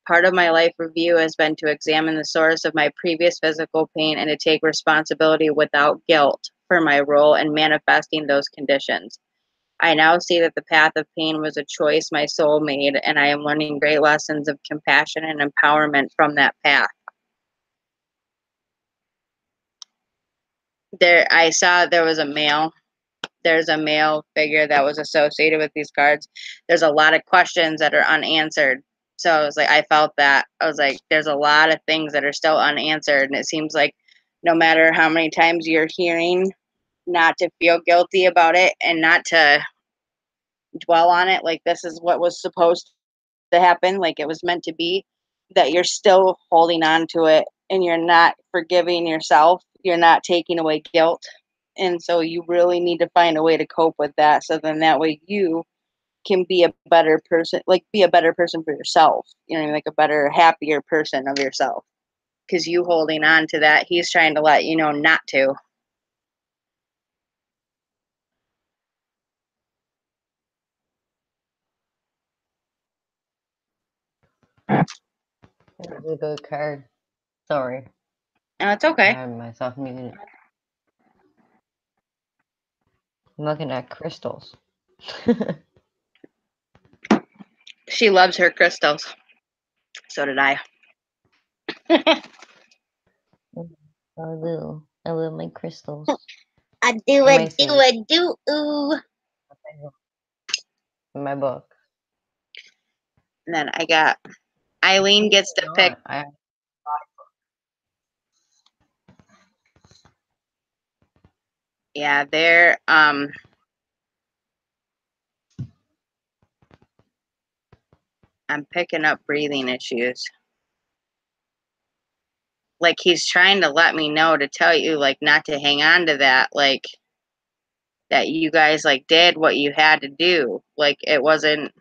Part of my life review has been to examine the source of my previous physical pain and to take responsibility without guilt for my role in manifesting those conditions. I now see that the path of pain was a choice my soul made, and I am learning great lessons of compassion and empowerment from that path. I saw there was a male. There's a male figure that was associated with these cards. There's a lot of questions that are unanswered. So I was like, I felt that. I was like, there's a lot of things that are still unanswered. And it seems like no matter how many times you're hearing, not to feel guilty about it and not to dwell on it, like this is what was supposed to happen, like it was meant to be, that you're still holding on to it and you're not forgiving yourself. You're not taking away guilt. And so you really need to find a way to cope with that. So then that way you can be a better person, like be a better person for yourself, you know, like a better, happier person of yourself. Because you holding on to that, he's trying to let you know not to. It was a good card. Sorry, No, it's I okay. had myself muted. I'm looking at crystals. She loves her crystals. So did I. I love my crystals. I do My it, do sleeve. it, do ooh. In my book. And then I got Eileen gets to pick. I Yeah, they're I'm picking up breathing issues. Like he's trying to let me know to tell you like not to hang on to that, like that you guys like did what you had to do. Like it wasn't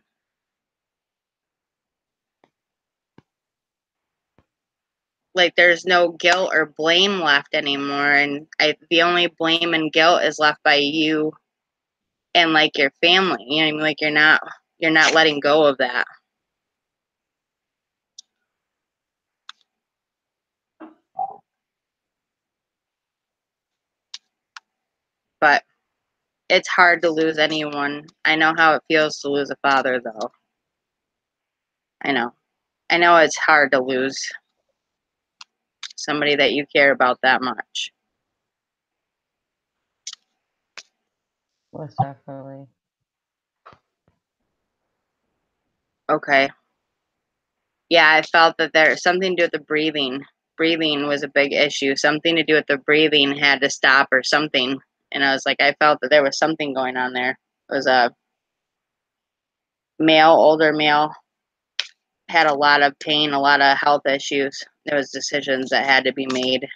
like there's no guilt or blame left anymore, and the only blame and guilt is left by you and like your family. You know what I mean? Like you're not letting go of that. But it's hard to lose anyone. I know how it feels to lose a father though. I know. I know it's hard to lose somebody that you care about that much. most definitely. Okay. Yeah, I felt that there's something to do with the breathing. Breathing was a big issue. Something to do with the breathing had to stop or something. And I was like, I felt that there was something going on there. It was a male, older male, had a lot of pain, a lot of health issues. There was decisions that had to be made.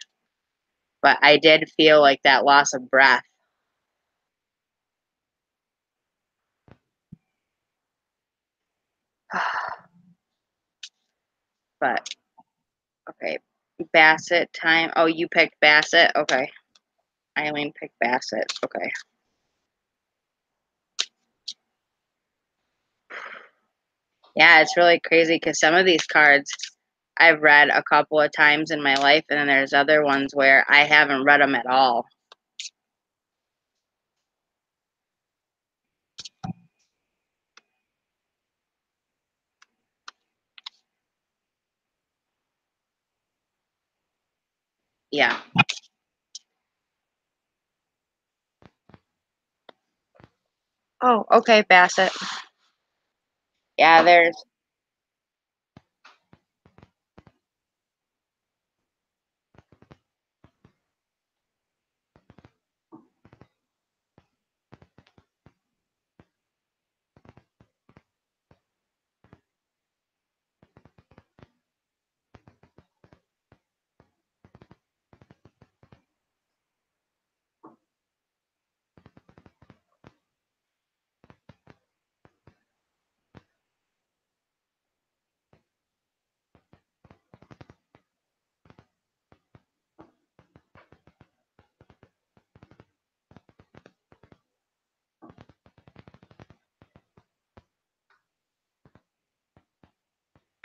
But I did feel like that loss of breath. But okay, Bassett time. Oh, you picked Bassett. Okay, Eileen picked Bassett. Okay. Yeah, it's really crazy because some of these cards I've read a couple of times in my life, and then there's other ones where I haven't read them at all. Yeah. Oh, okay, Bassett. Yeah, there's.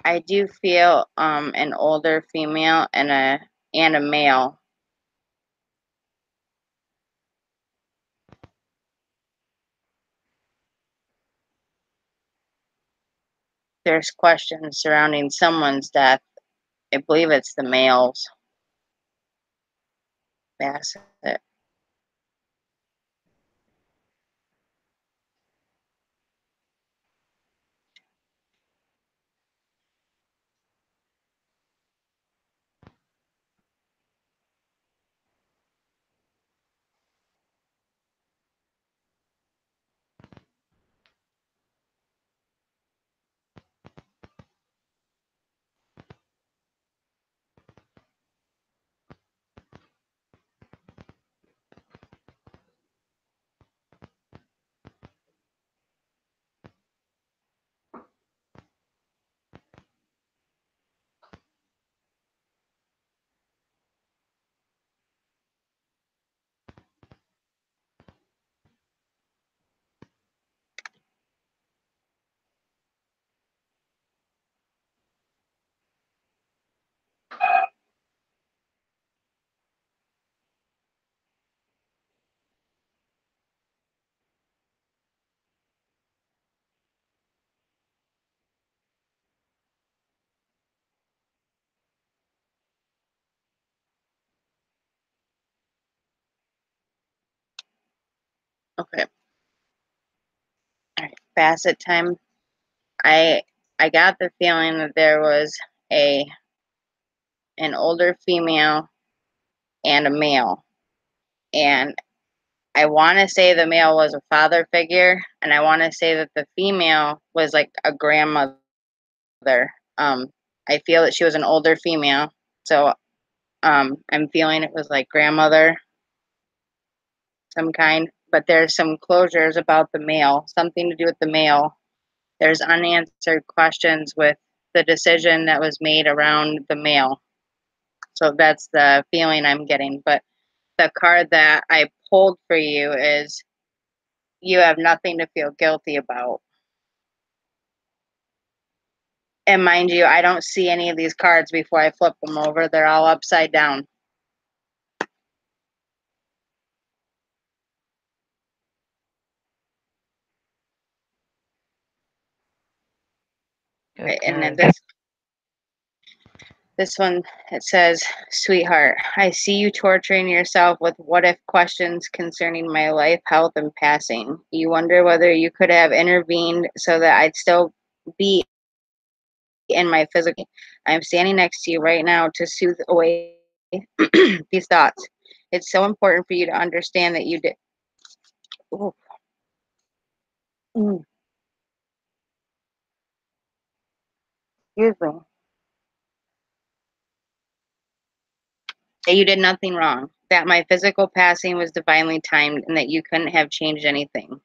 I do feel an older female and a male. There's questions surrounding someone's death. I believe it's the males. Bassett. Okay. All right. Facet time. I got the feeling that there was an older female and a male, and I want to say the male was a father figure, and I want to say that the female was like a grandmother. Um, I feel that she was an older female, so I'm feeling it was like grandmother, some kind. But there's some closures about the male, something to do with the male. There's unanswered questions with the decision that was made around the male. So that's the feeling I'm getting. But the card that I pulled for you is you have nothing to feel guilty about. And mind you, I don't see any of these cards before I flip them over. They're all upside down. Right, and then this one, it says, "Sweetheart, I see you torturing yourself with what if questions concerning my life, health, and passing. You wonder whether you could have intervened so that I'd still be in my physical. I'm standing next to you right now to soothe away these thoughts. It's so important for you to understand that you did." Ooh. Mm, excuse me. That you did nothing wrong, that my physical passing was divinely timed, and that you couldn't have changed anything.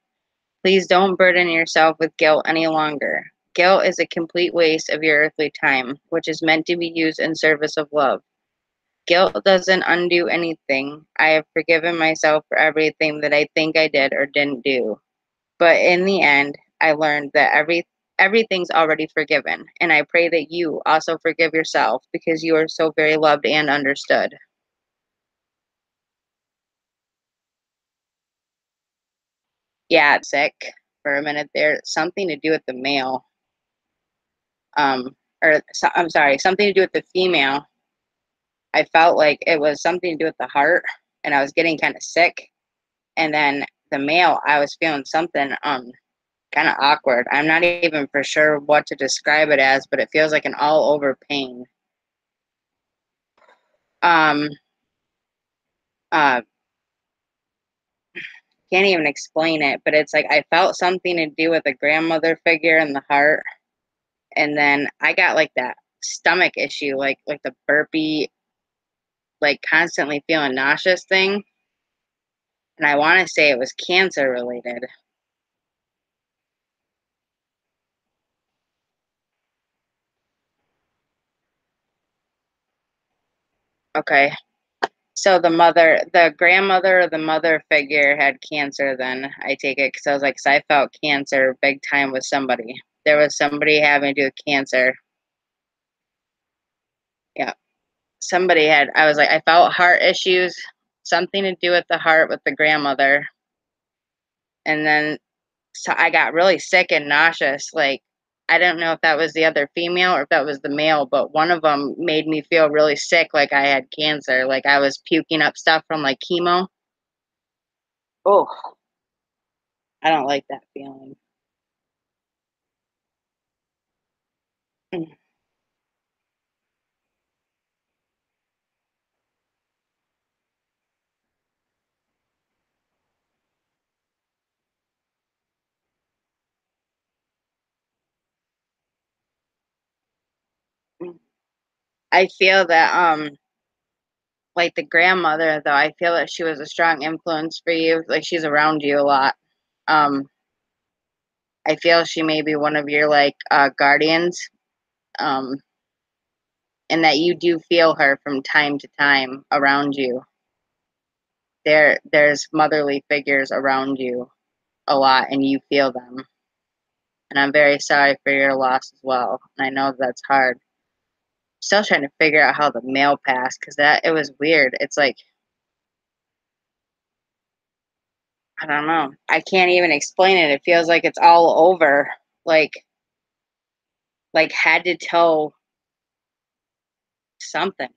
Please don't burden yourself with guilt any longer. Guilt is a complete waste of your earthly time, which is meant to be used in service of love. Guilt doesn't undo anything. I have forgiven myself for everything that I think I did or didn't do. But in the end, I learned that everything's already forgiven, and I pray that you also forgive yourself because you are so very loved and understood. Yeah, sick for a minute there. Something to do with the male. Or I'm sorry, something to do with the female. I felt like it was something to do with the heart, and I was getting kind of sick. And then the male, I was feeling something kind of awkward. I'm not even for sure what to describe it as, but it feels like an all over pain. Um, uh, can't even explain it, but it's like I felt something to do with a grandmother figure in the heart, and then I got like that stomach issue, like the burpee, like constantly feeling nauseous thing, and I want to say it was cancer related. Okay. So the grandmother or the mother figure had cancer then, I take it, because I was like, 'cause I felt cancer big time with somebody. There was somebody having to do with cancer. Yeah. Somebody had, I was like, I felt heart issues, something to do with the heart with the grandmother. And then so I got really sick and nauseous. Like, I don't know if that was the other female or if that was the male, but one of them made me feel really sick, like I had cancer, like I was puking up stuff from like chemo. Oh, I don't like that feeling. Mm, mm. I feel that like the grandmother though, I feel that she was a strong influence for you. Like she's around you a lot. Um I feel she may be one of your like guardians. Um and that you do feel her from time to time around you. There's motherly figures around you a lot and you feel them. And I'm very sorry for your loss as well. And I know that's hard. Still trying to figure out how the mail passed because that it was weird. It's like I don't know. I can't even explain it. It feels like it's all over. Like head to toe something.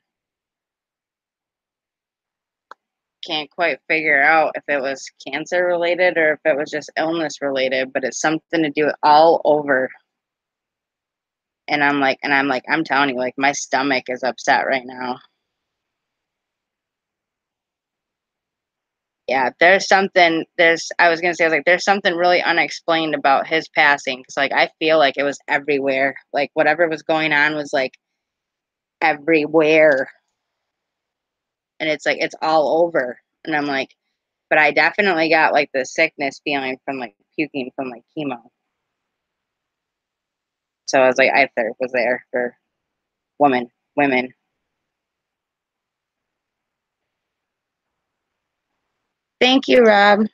can't quite figure out if it was cancer related or if it was just illness related, but it's something to do with all over. And I'm like, I'm telling you, like, my stomach is upset right now. Yeah, I was gonna say, there's something really unexplained about his passing. Cause like, I feel like it was everywhere. Like, whatever was going on was like everywhere. And it's like, it's all over. And I'm like, but I definitely got like the sickness feeling from like puking from like chemo. So I was like, I was there for women. Thank you, Rob.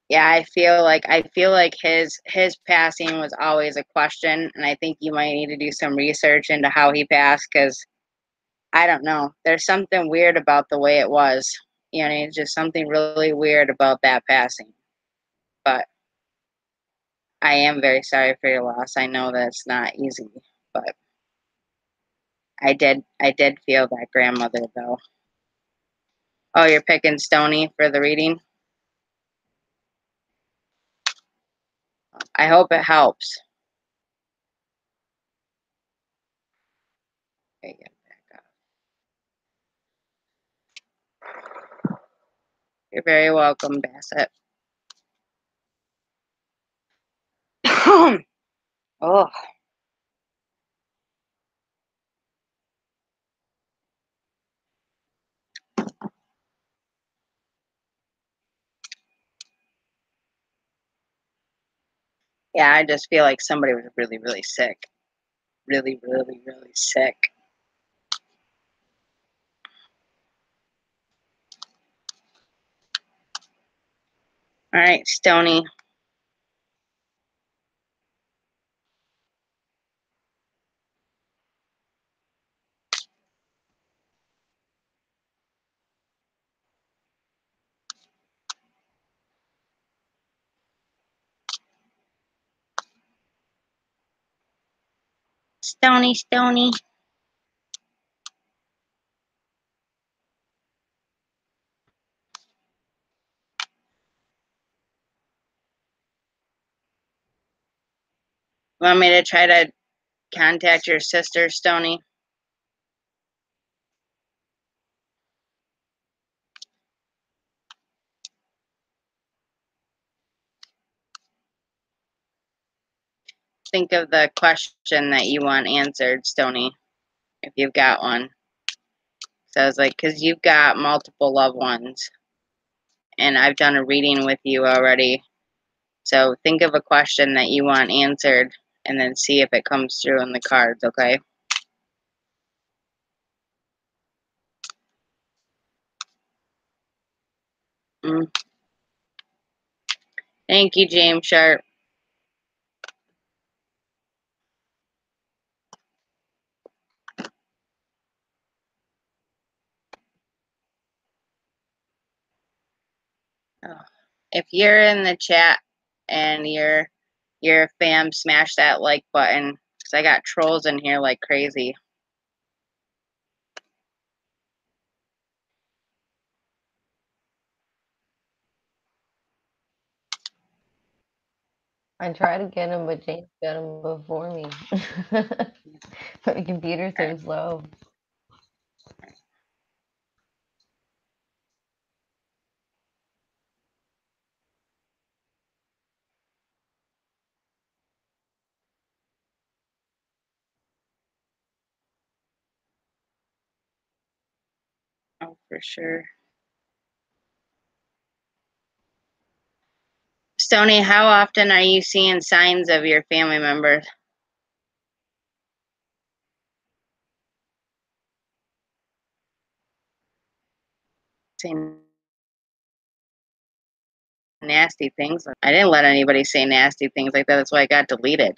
Yeah, I feel like his passing was always a question, and I think you might need to do some research into how he passed because I don't know. There's something weird about the way it was. You know, it's just something really weird about that passing. But I am very sorry for your loss. I know that's not easy, but I did feel that grandmother though. Oh, you're picking Stony for the reading? I hope it helps. Okay, get back up. You're very welcome, Bassett. Oh, yeah, I just feel like somebody was really, really sick. Really, really, really sick. All right, Stony. Stony, Stony. Want me to try to contact your sister, Stony? Think of the question that you want answered, Stony, if you've got one. So I was like, because you've got multiple loved ones, and I've done a reading with you already. So think of a question that you want answered, and then see if it comes through in the cards, okay? Mm. Thank you, James Sharp. Oh. If you're in the chat and you're a fam, smash that like button because I got trolls in here like crazy. I tried to get him, but James got him before me. My computer's so slow. Oh, for sure. Stony, how often are you seeing signs of your family members? Saying nasty things. I didn't let anybody say nasty things like that. That's why I got deleted.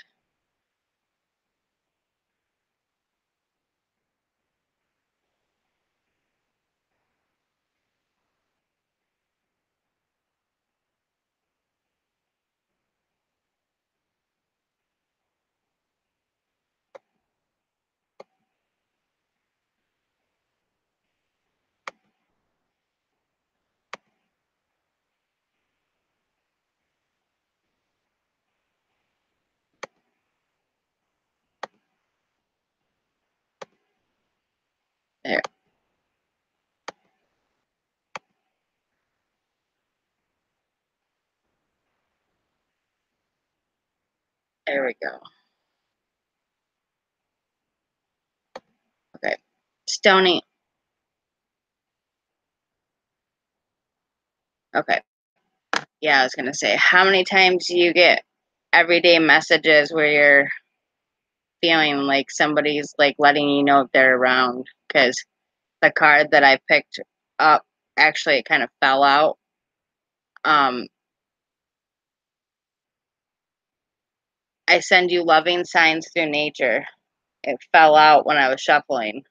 There. There we go. Okay. Stony. Okay. Yeah, I was going to say, how many times do you get everyday messages where you're feeling like somebody's like letting you know they're around? Because the card that I picked up, actually, it kind of fell out. I send you loving signs through nature. It fell out when I was shuffling.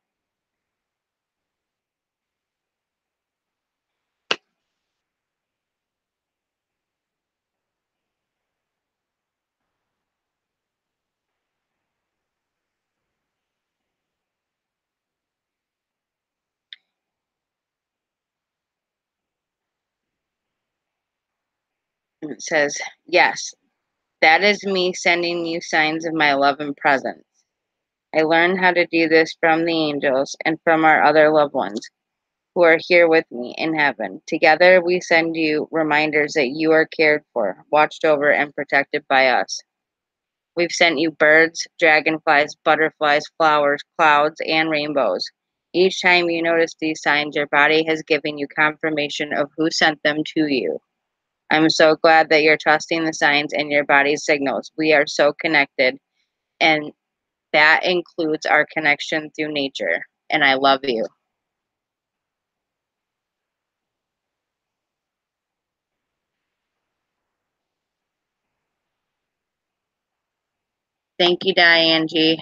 And it says, yes, that is me sending you signs of my love and presence. I learned how to do this from the angels and from our other loved ones who are here with me in heaven. Together, we send you reminders that you are cared for, watched over, and protected by us. We've sent you birds, dragonflies, butterflies, flowers, clouds, and rainbows. Each time you notice these signs, your body has given you confirmation of who sent them to you. I'm so glad that you're trusting the signs and your body's signals. We are so connected, and that includes our connection through nature. And I love you. Thank you, Diane G.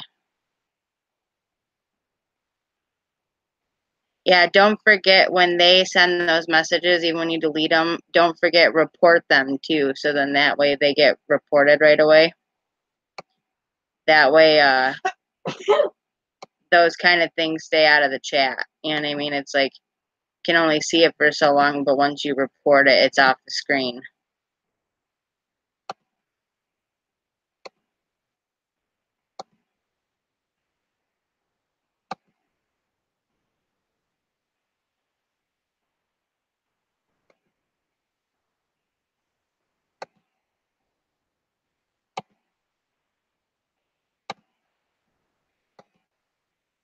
Yeah, don't forget when they send those messages, even when you delete them, don't forget report them too. So then that way they get reported right away. That way, those kind of things stay out of the chat. You know what I mean? It's like, you can only see it for so long, but once you report it, it's off the screen.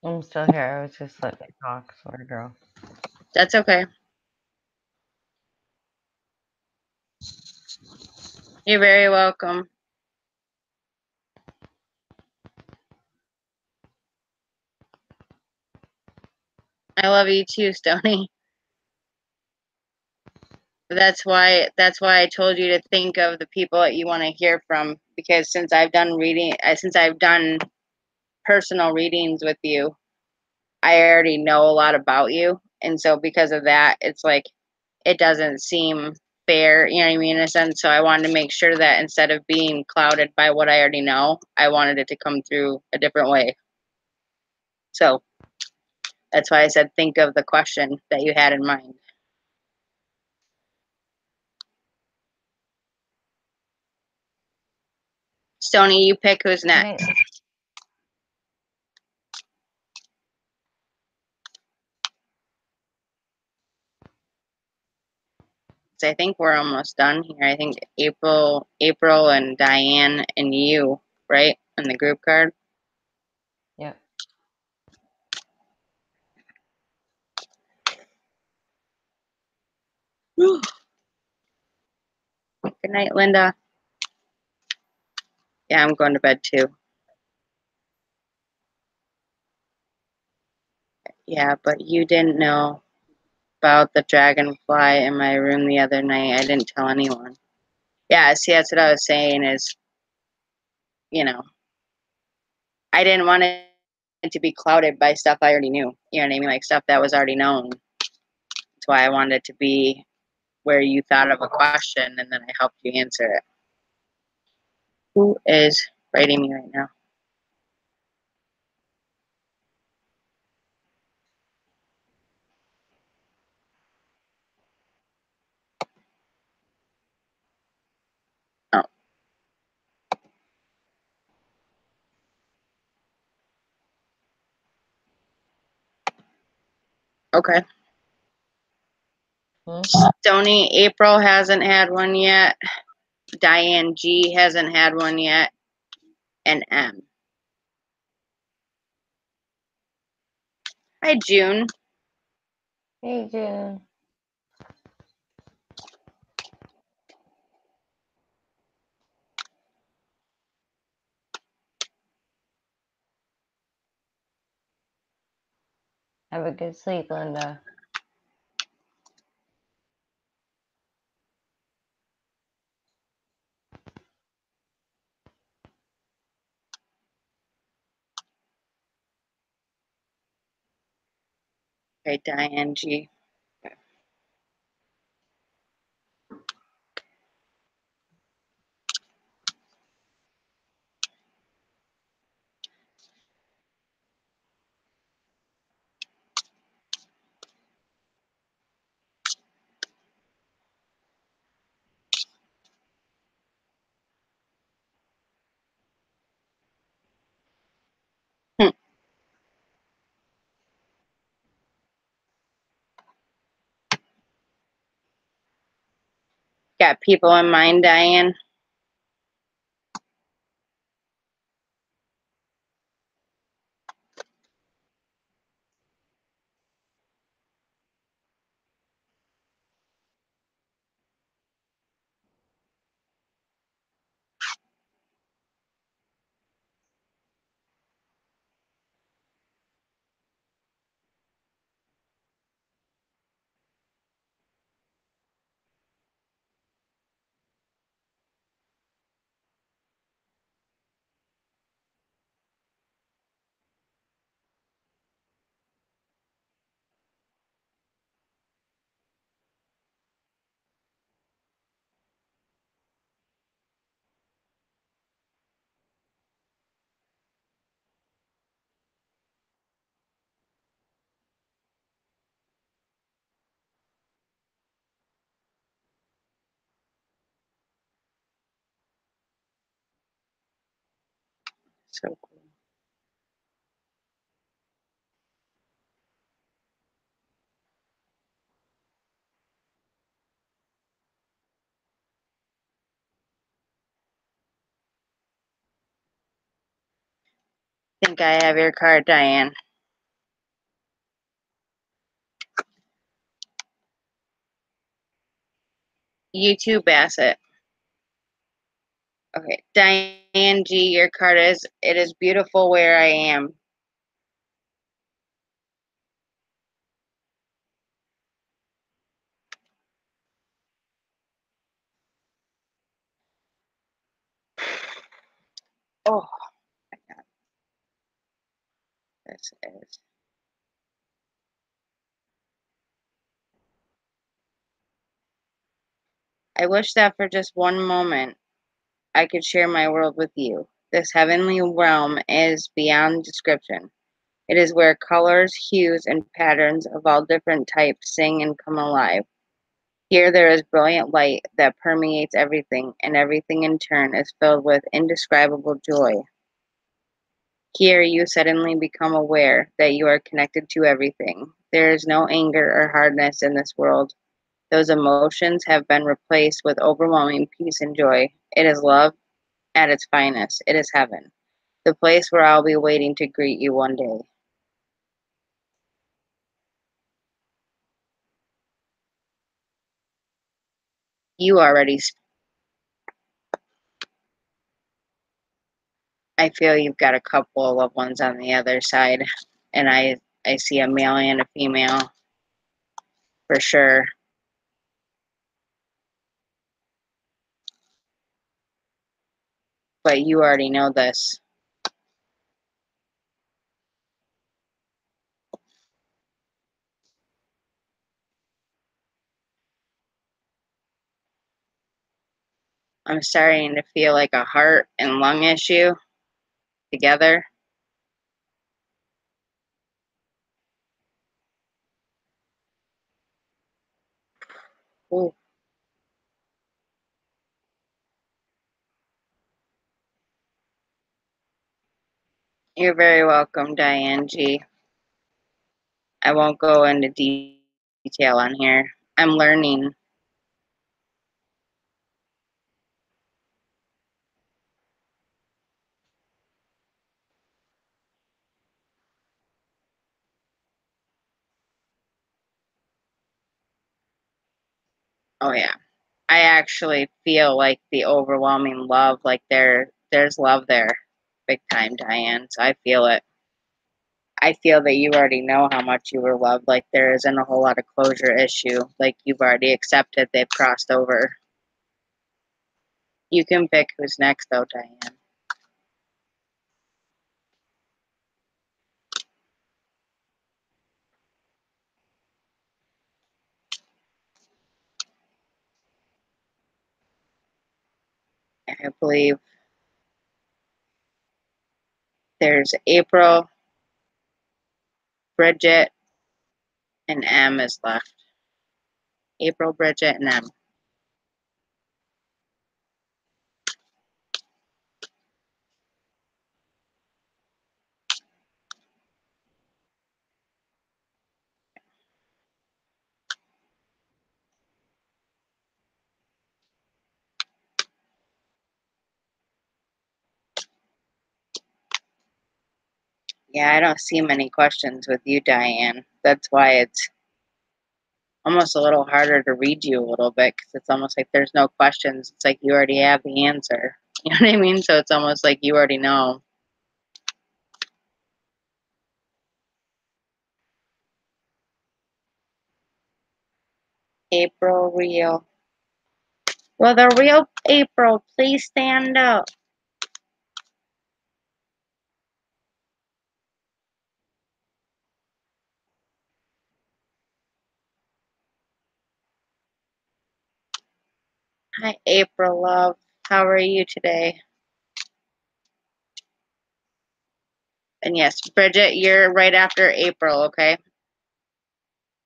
I'm still here. I was just letting you talk, sorry, girl. That's okay. You're very welcome. I love you too, Stony. That's why I told you to think of the people that you want to hear from, because since I've done personal readings with you, I already know a lot about you. And so because of that, it's like it doesn't seem fair, you know what I mean, in a sense. So I wanted to make sure that instead of being clouded by what I already know, I wanted it to come through a different way. So that's why I said think of the question that you had in mind. Stony, you pick who's next. I think we're almost done here. I think April, and Diane and you, right, on the group card. Yep. Good night, Linda. Yeah, I'm going to bed too. Yeah, but you didn't know about the dragonfly in my room the other night. I didn't tell anyone. Yeah, see, that's what I was saying is, you know, I didn't want it to be clouded by stuff I already knew. You know what I mean? Like stuff that was already known. That's why I wanted it to be where you thought of a question and then I helped you answer it. Who is writing me right now? Oh. Okay. Hmm? Stony April hasn't had one yet. Diane G hasn't had one yet. And M. Hi, June. Hey, June. Have a good sleep, Linda. Okay, Diane G. Hmm. Got people in mind, Diane? So cool. Think I have your card, Diane. You too, Bassett. Okay, Diane G, your card is, it is beautiful where I am. Oh, my God. This is. I wish that for just one moment I could share my world with you. This heavenly realm is beyond description. It is where colors, hues, and patterns of all different types sing and come alive. Here there is brilliant light that permeates everything, and everything in turn is filled with indescribable joy. Here you suddenly become aware that you are connected to everything. There is no anger or hardness in this world. Those emotions have been replaced with overwhelming peace and joy. It is love at its finest. It is heaven, the place where I'll be waiting to greet you one day. You already, I feel you've got a couple of loved ones on the other side, and I see a male and a female for sure. But you already know this. I'm starting to feel like a heart and lung issue together. Ooh, you're very welcome, Diane G. I won't go into detail on here. I'm learning. Oh yeah. I actually feel like the overwhelming love, like there's love there. Big time, Diane. So I feel it. I feel that you already know how much you were loved. Like there isn't a whole lot of closure issue. Like you've already accepted they've crossed over. You can pick who's next though, Diane. I believe there's April, Bridget, and M is left. April, Bridget, and M. Yeah, I don't see many questions with you, Diane. That's why it's almost a little harder to read you a little bit because it's almost like there's no questions. It's like you already have the answer. You know what I mean? So it's almost like you already know. April, real. Well, the real April, please stand up. Hi, April, love. How are you today? And yes, Bridget, you're right after April, okay?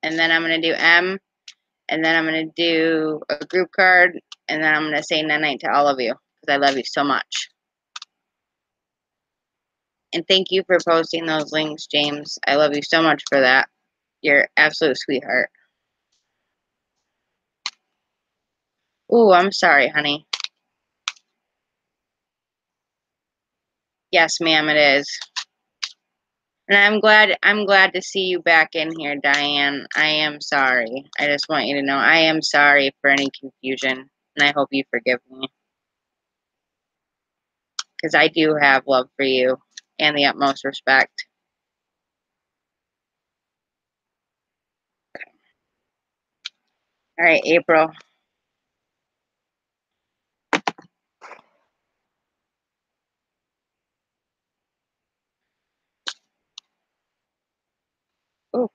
And then I'm going to do M, and then I'm going to do a group card, and then I'm going to say night-night to all of you because I love you so much. And thank you for posting those links, James. I love you so much for that. You're an absolute sweetheart. Ooh, I'm sorry, honey. Yes, ma'am, it is. And I'm glad to see you back in here, Diane. I am sorry. I just want you to know I am sorry for any confusion, and I hope you forgive me. Because I do have love for you and the utmost respect. All right, April. Ooh,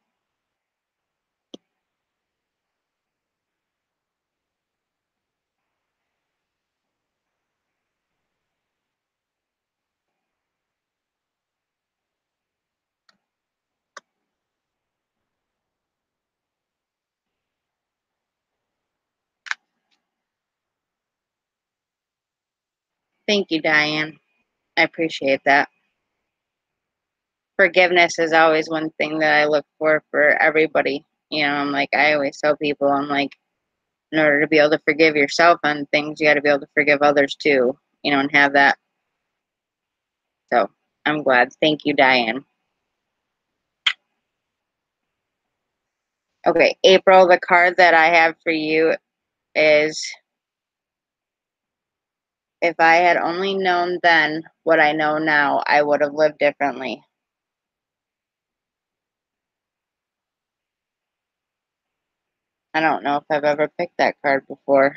thank you, Diane. I appreciate that. Forgiveness is always one thing that I look for everybody. You know, I'm like, I always tell people, I'm like, in order to be able to forgive yourself on things, you got to be able to forgive others too, you know, and have that. So I'm glad. Thank you, Diane. Okay, April, the card that I have for you is if I had only known then what I know now, I would have lived differently. I don't know if I've ever picked that card before.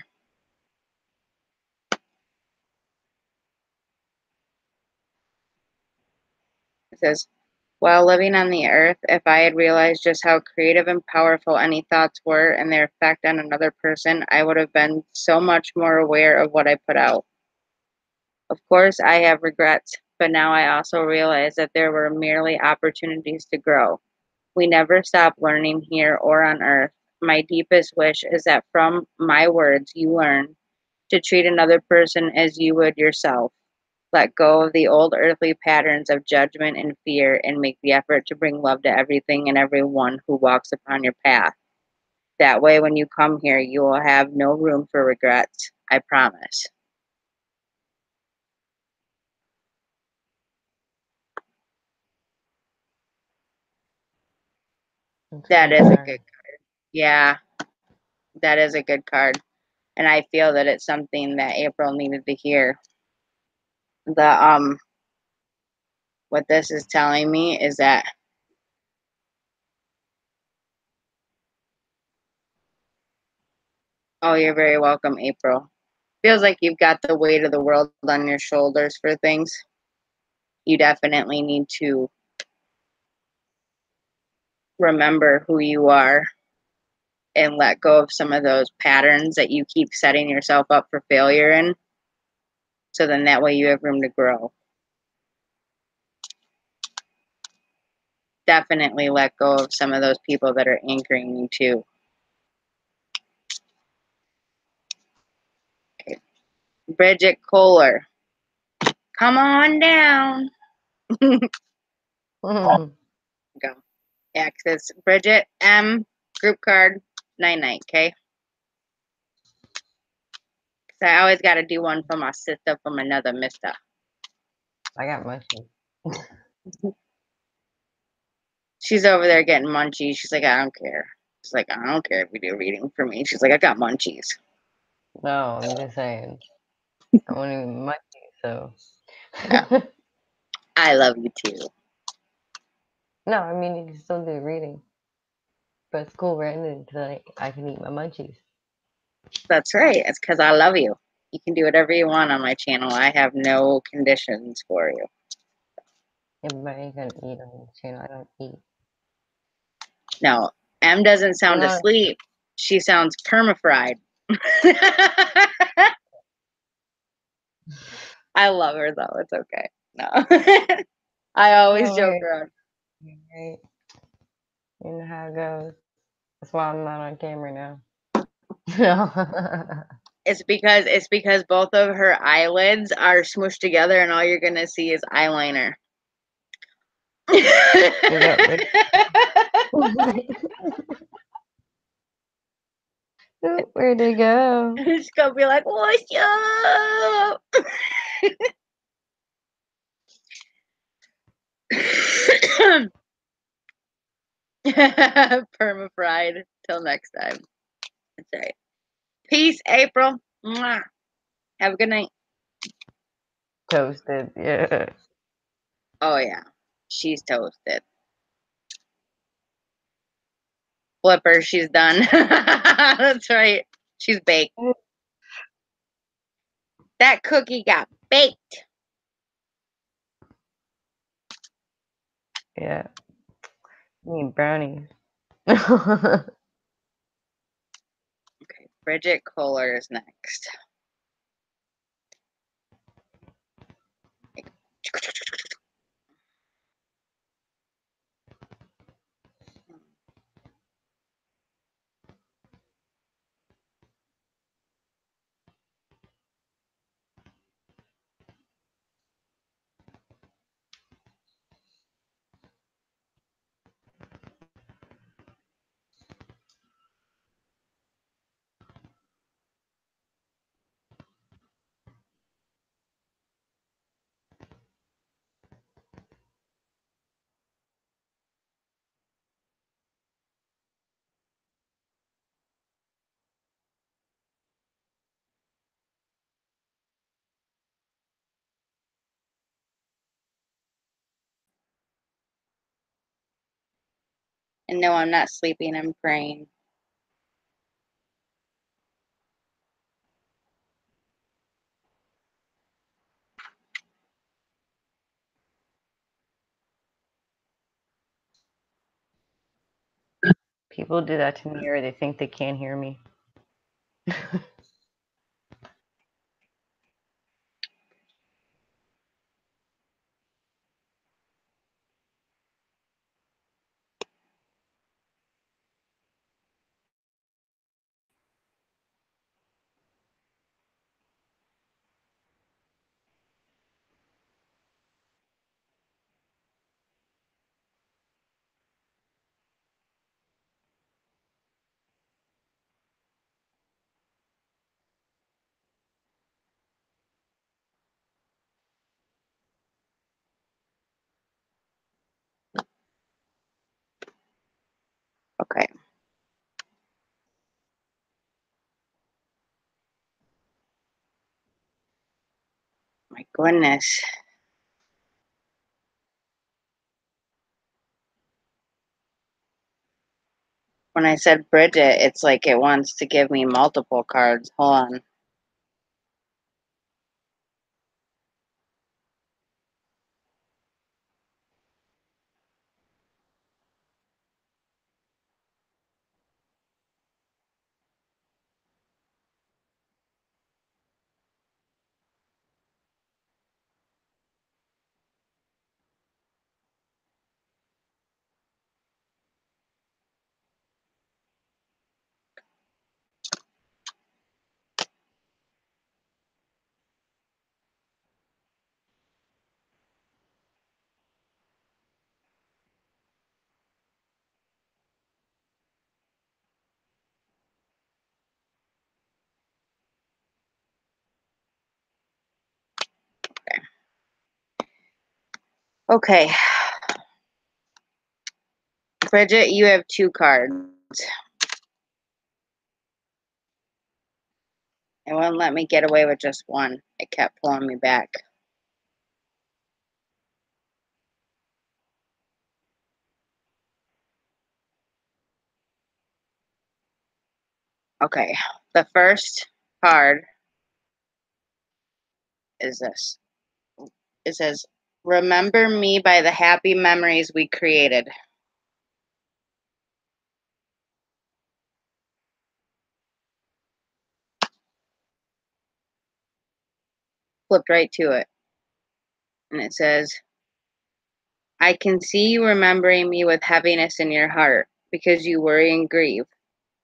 It says, while living on the earth, if I had realized just how creative and powerful any thoughts were and their effect on another person, I would have been so much more aware of what I put out. Of course, I have regrets, but now I also realize that there were merely opportunities to grow. We never stop learning here or on earth. My deepest wish is that from my words, you learn to treat another person as you would yourself. Let go of the old earthly patterns of judgment and fear and make the effort to bring love to everything and everyone who walks upon your path. That way, when you come here, you will have no room for regrets. I promise. That is a good card. Yeah, that is a good card. And I feel that it's something that April needed to hear. The what this is telling me is that, oh, you're very welcome, April. Feels like you've got the weight of the world on your shoulders for things. You definitely need to remember who you are and let go of some of those patterns that you keep setting yourself up for failure in. So then that way you have room to grow. Definitely let go of some of those people that are anchoring you too. Okay. Bridget Kohler, come on down. Go. Yeah, 'cause it's Bridget M. Group card, night, okay? So I always got to do one for my sister from another mister. I got munchies. She's over there getting munchies. She's like, I don't care. She's like, I don't care if you do a reading for me. She's like, I got munchies. No, I'm just saying. I want to munchies, so. Yeah. I love you too. No, I mean, you can still do a reading. But school ended until I can eat my munchies. That's right. It's because I love you. You can do whatever you want on my channel. I have no conditions for you. Yeah, but I ain't gonna eat on the channel. I don't eat. No, M doesn't sound asleep. She sounds perma-fried. I love her though. It's okay. No. I always joke around. Right. You know how it goes. That's why I'm not on camera now. It's because both of her eyelids are smushed together and all you're gonna see is eyeliner. Where'd they go? She's gonna be like, what's up? Perma-fried. Till next time. That's right. Peace, April. Mwah. Have a good night. Toasted, yeah. Oh yeah, she's toasted. Flipper, she's done. That's right. She's baked. That cookie got baked. Yeah. You need brownies. Okay, Bridget Kohler is next. And no, I'm not sleeping, I'm praying. People do that to me or they think they can't hear me. Okay. My goodness. When I said Bridget, it's like it wants to give me multiple cards. Hold on. Okay. Bridget, you have 2 cards. It wouldn't let me get away with just one. It kept pulling me back. Okay. The first card is this. It says, "Remember me by the happy memories we created." Flipped right to it. And it says, "I can see you remembering me with heaviness in your heart because you worry and grieve.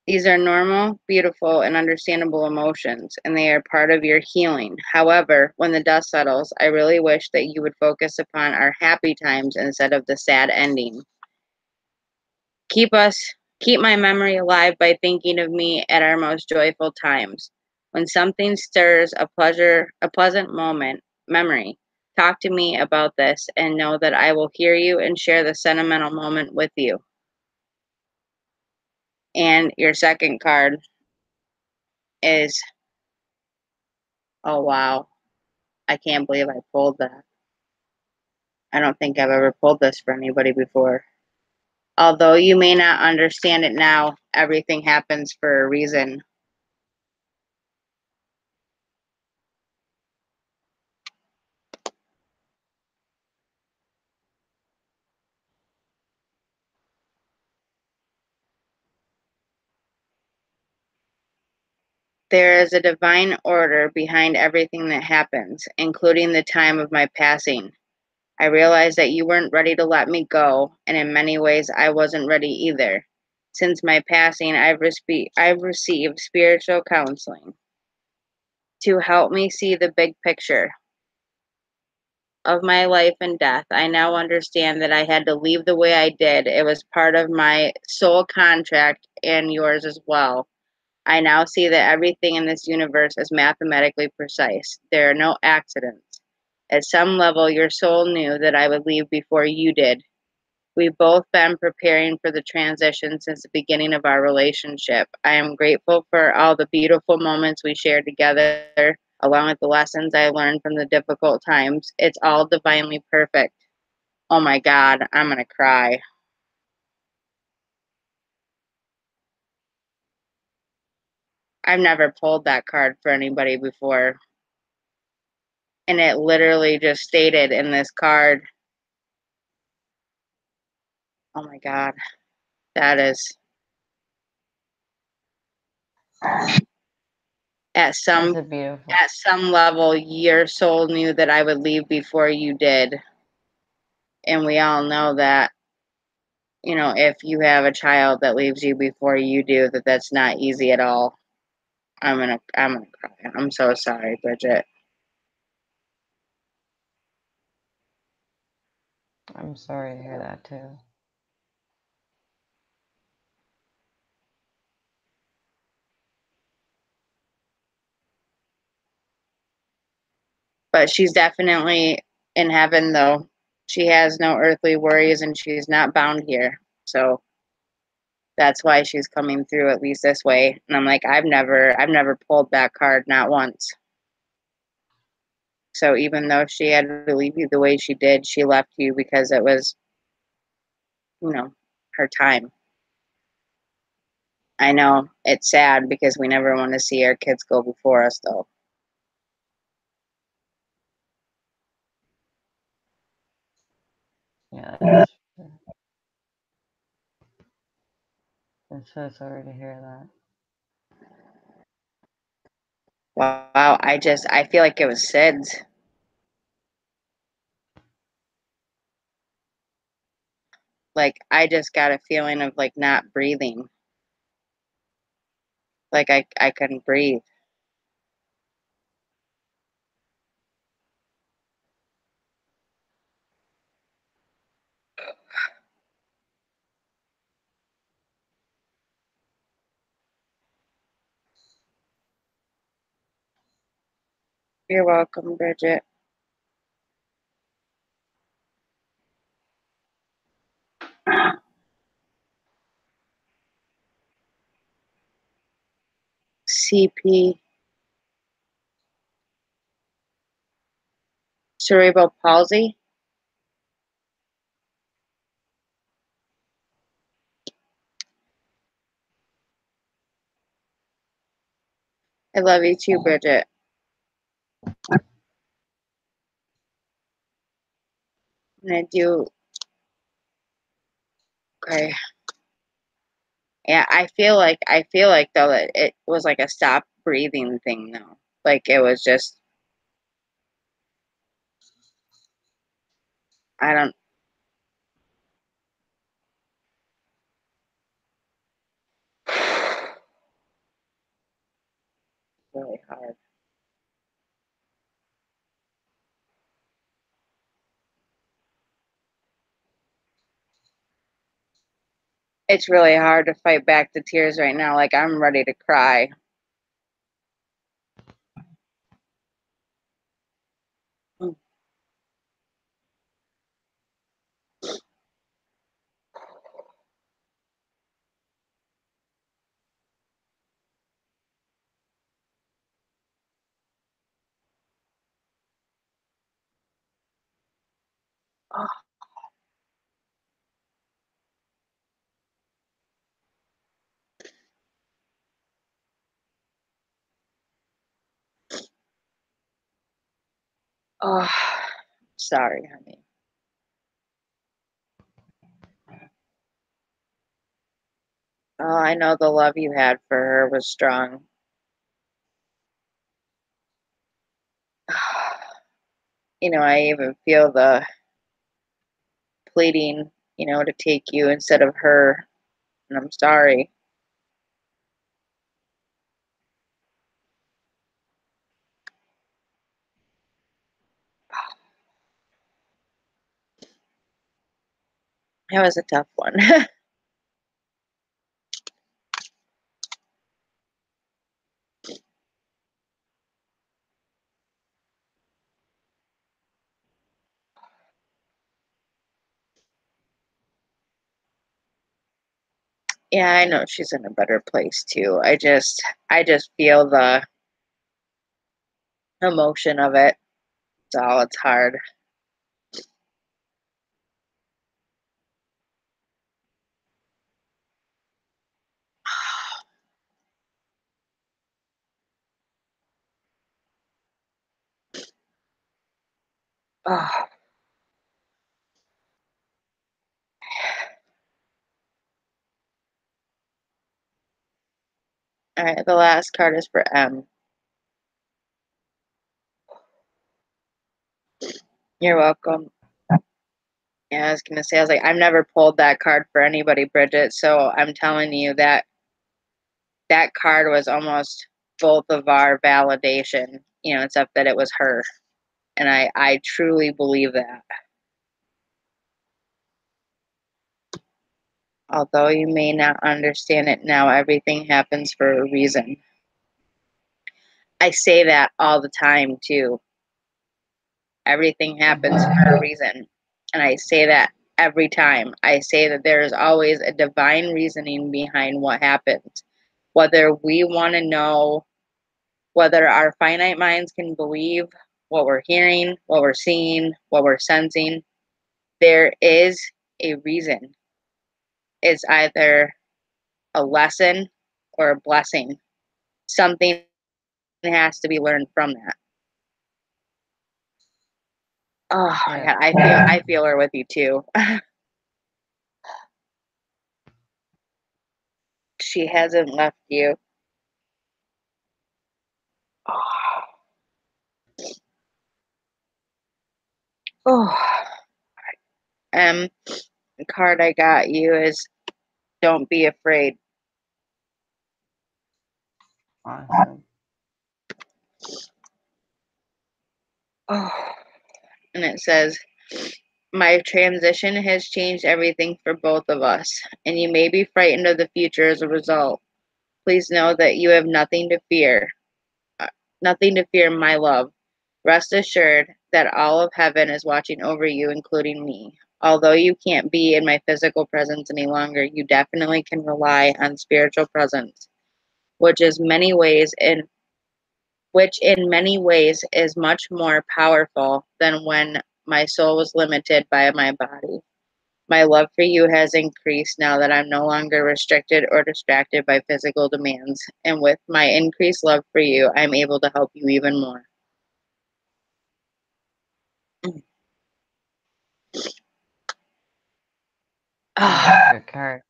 These are normal, beautiful, and understandable emotions, and they are part of your healing. However, when the dust settles, I really wish that you would focus upon our happy times instead of the sad ending. Keep my memory alive by thinking of me at our most joyful times. When something stirs a pleasant memory, talk to me about this and know that I will hear you and share the sentimental moment with you." And your second card is, oh wow, I can't believe I pulled that. I don't think I've ever pulled this for anybody before. Although you may not understand it now, everything happens for a reason. There is a divine order behind everything that happens, including the time of my passing. I realized that you weren't ready to let me go, and in many ways I wasn't ready either. Since my passing, I've received spiritual counseling to help me see the big picture of my life and death. I now understand that I had to leave the way I did. It was part of my soul contract and yours as well. I now see that everything in this universe is mathematically precise. There are no accidents. At some level, your soul knew that I would leave before you did. We've both been preparing for the transition since the beginning of our relationship. I am grateful for all the beautiful moments we shared together, along with the lessons I learned from the difficult times. It's all divinely perfect. Oh my God, I'm going to cry. I've never pulled that card for anybody before. And it literally just stated in this card, oh my God, that is at That's some a beautiful. at some level your soul knew that I would leave before you did. And we all know that, if you have a child that leaves you before you do, that's not easy at all. I'm gonna cry. I'm so sorry, Bridget. I'm sorry to hear that too. But she's definitely in heaven though. She has no earthly worries and she's not bound here. So That's why she's coming through at least this way. And I'm like, I've never pulled that card, not once. So even though she had to leave you the way she did, she left you because it was, her time. I know it's sad because we never want to see our kids go before us, though. Yeah, I'm so sorry to hear that. Wow, I feel like it was Sid's. Like, I just got a feeling of, like, not breathing. Like, I couldn't breathe. You're welcome, Bridget. CP. Cerebral palsy. I love you too, Bridget. And I do. Okay. Yeah, I feel like though that it was like a stop breathing thing though. Like it was just I don't really hard. It's really hard to fight back the tears right now. Like I'm ready to cry. Oh, oh, sorry, honey. Oh, I know the love you had for her was strong. I even feel the pleading, to take you instead of her. And I'm sorry. That was a tough one. Yeah, I know she's in a better place too. I just feel the emotion of it. So it's hard. Oh, all right, the last card is for M. You're welcome. Yeah, I was gonna say, I was like, I've never pulled that card for anybody, Bridget. So I'm telling you that card was almost both of our validation, except that it was her. And I truly believe that. Although you may not understand it now, everything happens for a reason. I say that all the time too. Everything happens for a reason. And I say that every time. I say that there is always a divine reasoning behind what happens. Whether we want to know, whether our finite minds can believe what we're hearing, what we're seeing, what we're sensing, there is a reason. It's either a lesson or a blessing. Something has to be learned from that. Oh my Yeah. God, I feel her with you too. She hasn't left you. Oh, the card I got you is don't be afraid. Awesome. Oh, and it says, my transition has changed everything for both of us, and you may be frightened of the future as a result. Please know that you have nothing to fear. Nothing to fear, my love. Rest assured that all of heaven is watching over you, including me. Although you can't be in my physical presence any longer, you definitely can rely on spiritual presence, which is many ways in which in many ways is much more powerful than when my soul was limited by my body. My love for you has increased now that I'm no longer restricted or distracted by physical demands, and with my increased love for you, I'm able to help you even more. That's a good card.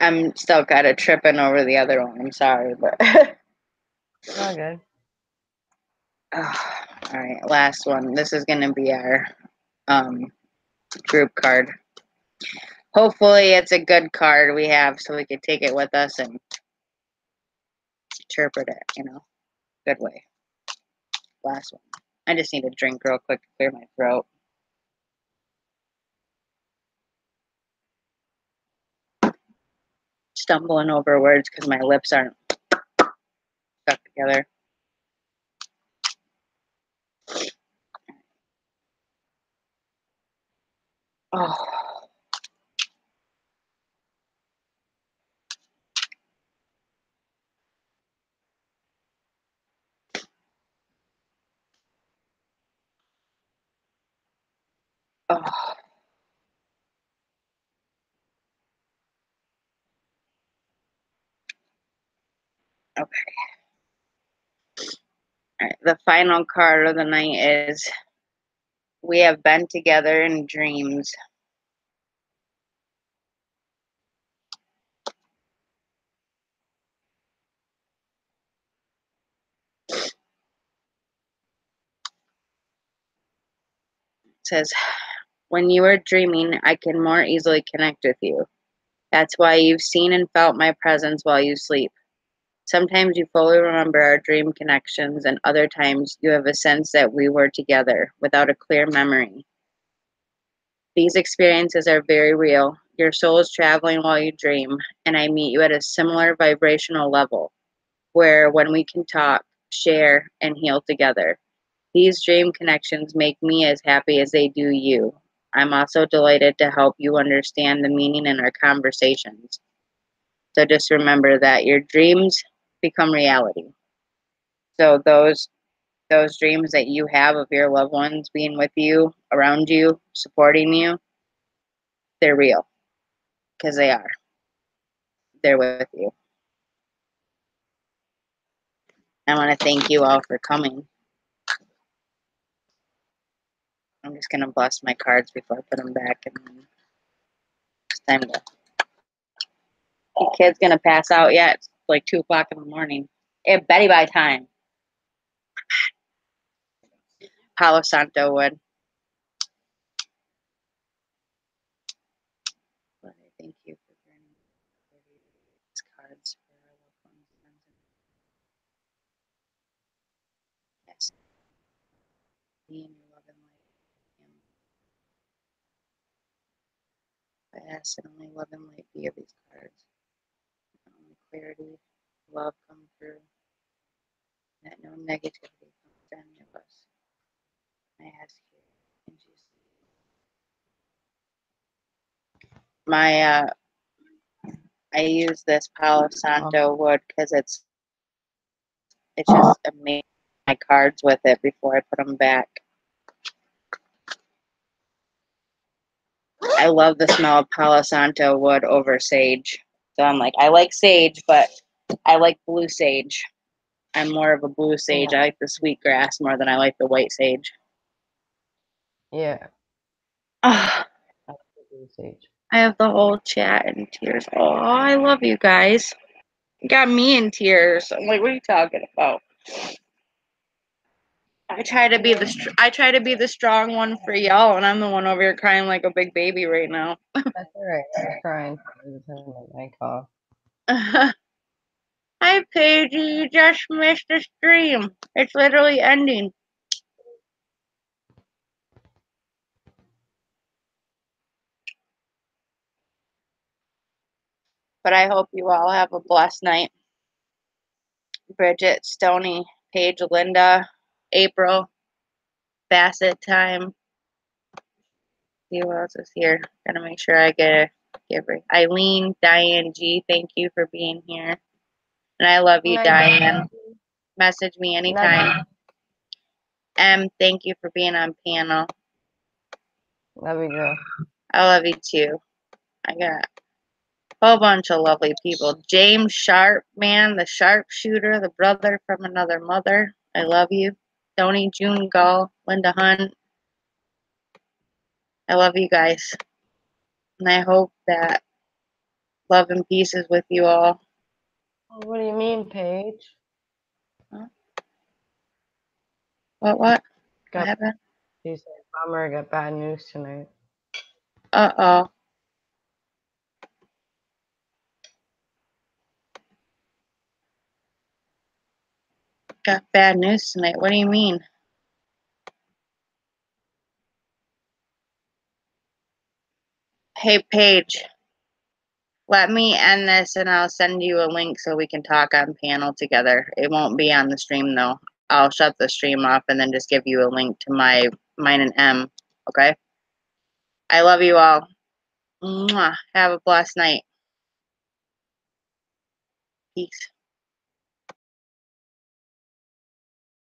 I'm still kind of tripping over the other one. I'm sorry, but It's all good. all right, last one. This is gonna be our um, group card. Hopefully, it's a good card we have, so we can take it with us and interpret it. Good way. Last one. I just need a drink real quick to clear my throat. Stumbling over words because my lips aren't stuck together. Oh, oh. Okay. All right. The final card of the night is we have been together in dreams. It says, when you are dreaming, I can more easily connect with you. That's why you've seen and felt my presence while you sleep. Sometimes you fully remember our dream connections, and other times you have a sense that we were together without a clear memory. These experiences are very real. Your soul is traveling while you dream, and I meet you at a similar vibrational level where when we can talk, share, and heal together. These dream connections make me as happy as they do you. I'm also delighted to help you understand the meaning in our conversations. So just remember that your dreams become reality. So those dreams that you have of your loved ones being with you, around you, supporting you, they're real because they are. They're with you. I want to thank you all for coming. I'm just gonna bless my cards before I put them back, and then it's time to. The kid's gonna pass out yet. It's like 2 o'clock in the morning. It's Betty by time. Palo Santo would. But I thank you for bringing these cards for our loved ones. Yes, me and your love and light. I ask that only love and light be of these cards. Only clarity, love come through. That no negativity comes to any of us. I ask you in Jesus' name. My I use this Palo Santo wood because it's just amazing. My cards with it before I put them back. I love the smell of Palo Santo wood over sage. So I'm like, I like sage, but I like blue sage. I'm more of a blue sage. Yeah. I like the sweet grass more than I like the white sage. Yeah. Oh, I like the blue sage. I have the whole chat in tears. Oh, I love you guys. You got me in tears. I'm like, what are you talking about? I try to be the strong one for y'all, and I'm the one over here crying like a big baby right now. That's alright. I'm crying every time I cough. Hi, Paige. You just missed the stream. It's literally ending. But I hope you all have a blessed night. Bridget, Stony, Paige, Linda, April, Bassett time. See who else is here. Gotta make sure I get Eileen, Diane G, thank you for being here. And I love you, Night, Diane. Message me anytime. night. Thank you for being on panel. Love you, girl. I love you too. I got a whole bunch of lovely people. James Sharp, man, the sharpshooter, the brother from another mother. I love you. Tony, June Gull, Linda Hunt. I love you guys. And I hope that love and peace is with you all. What do you mean, Paige? Huh? What Got, happened? she said, bummer, got bad news tonight. Uh-oh. Got bad news tonight. What do you mean? Hey, Paige, let me end this and I'll send you a link so we can talk on panel together. It won't be on the stream, though. I'll shut the stream off and then just give you a link to mine and M, okay? I love you all. Mwah. Have a blessed night. Peace.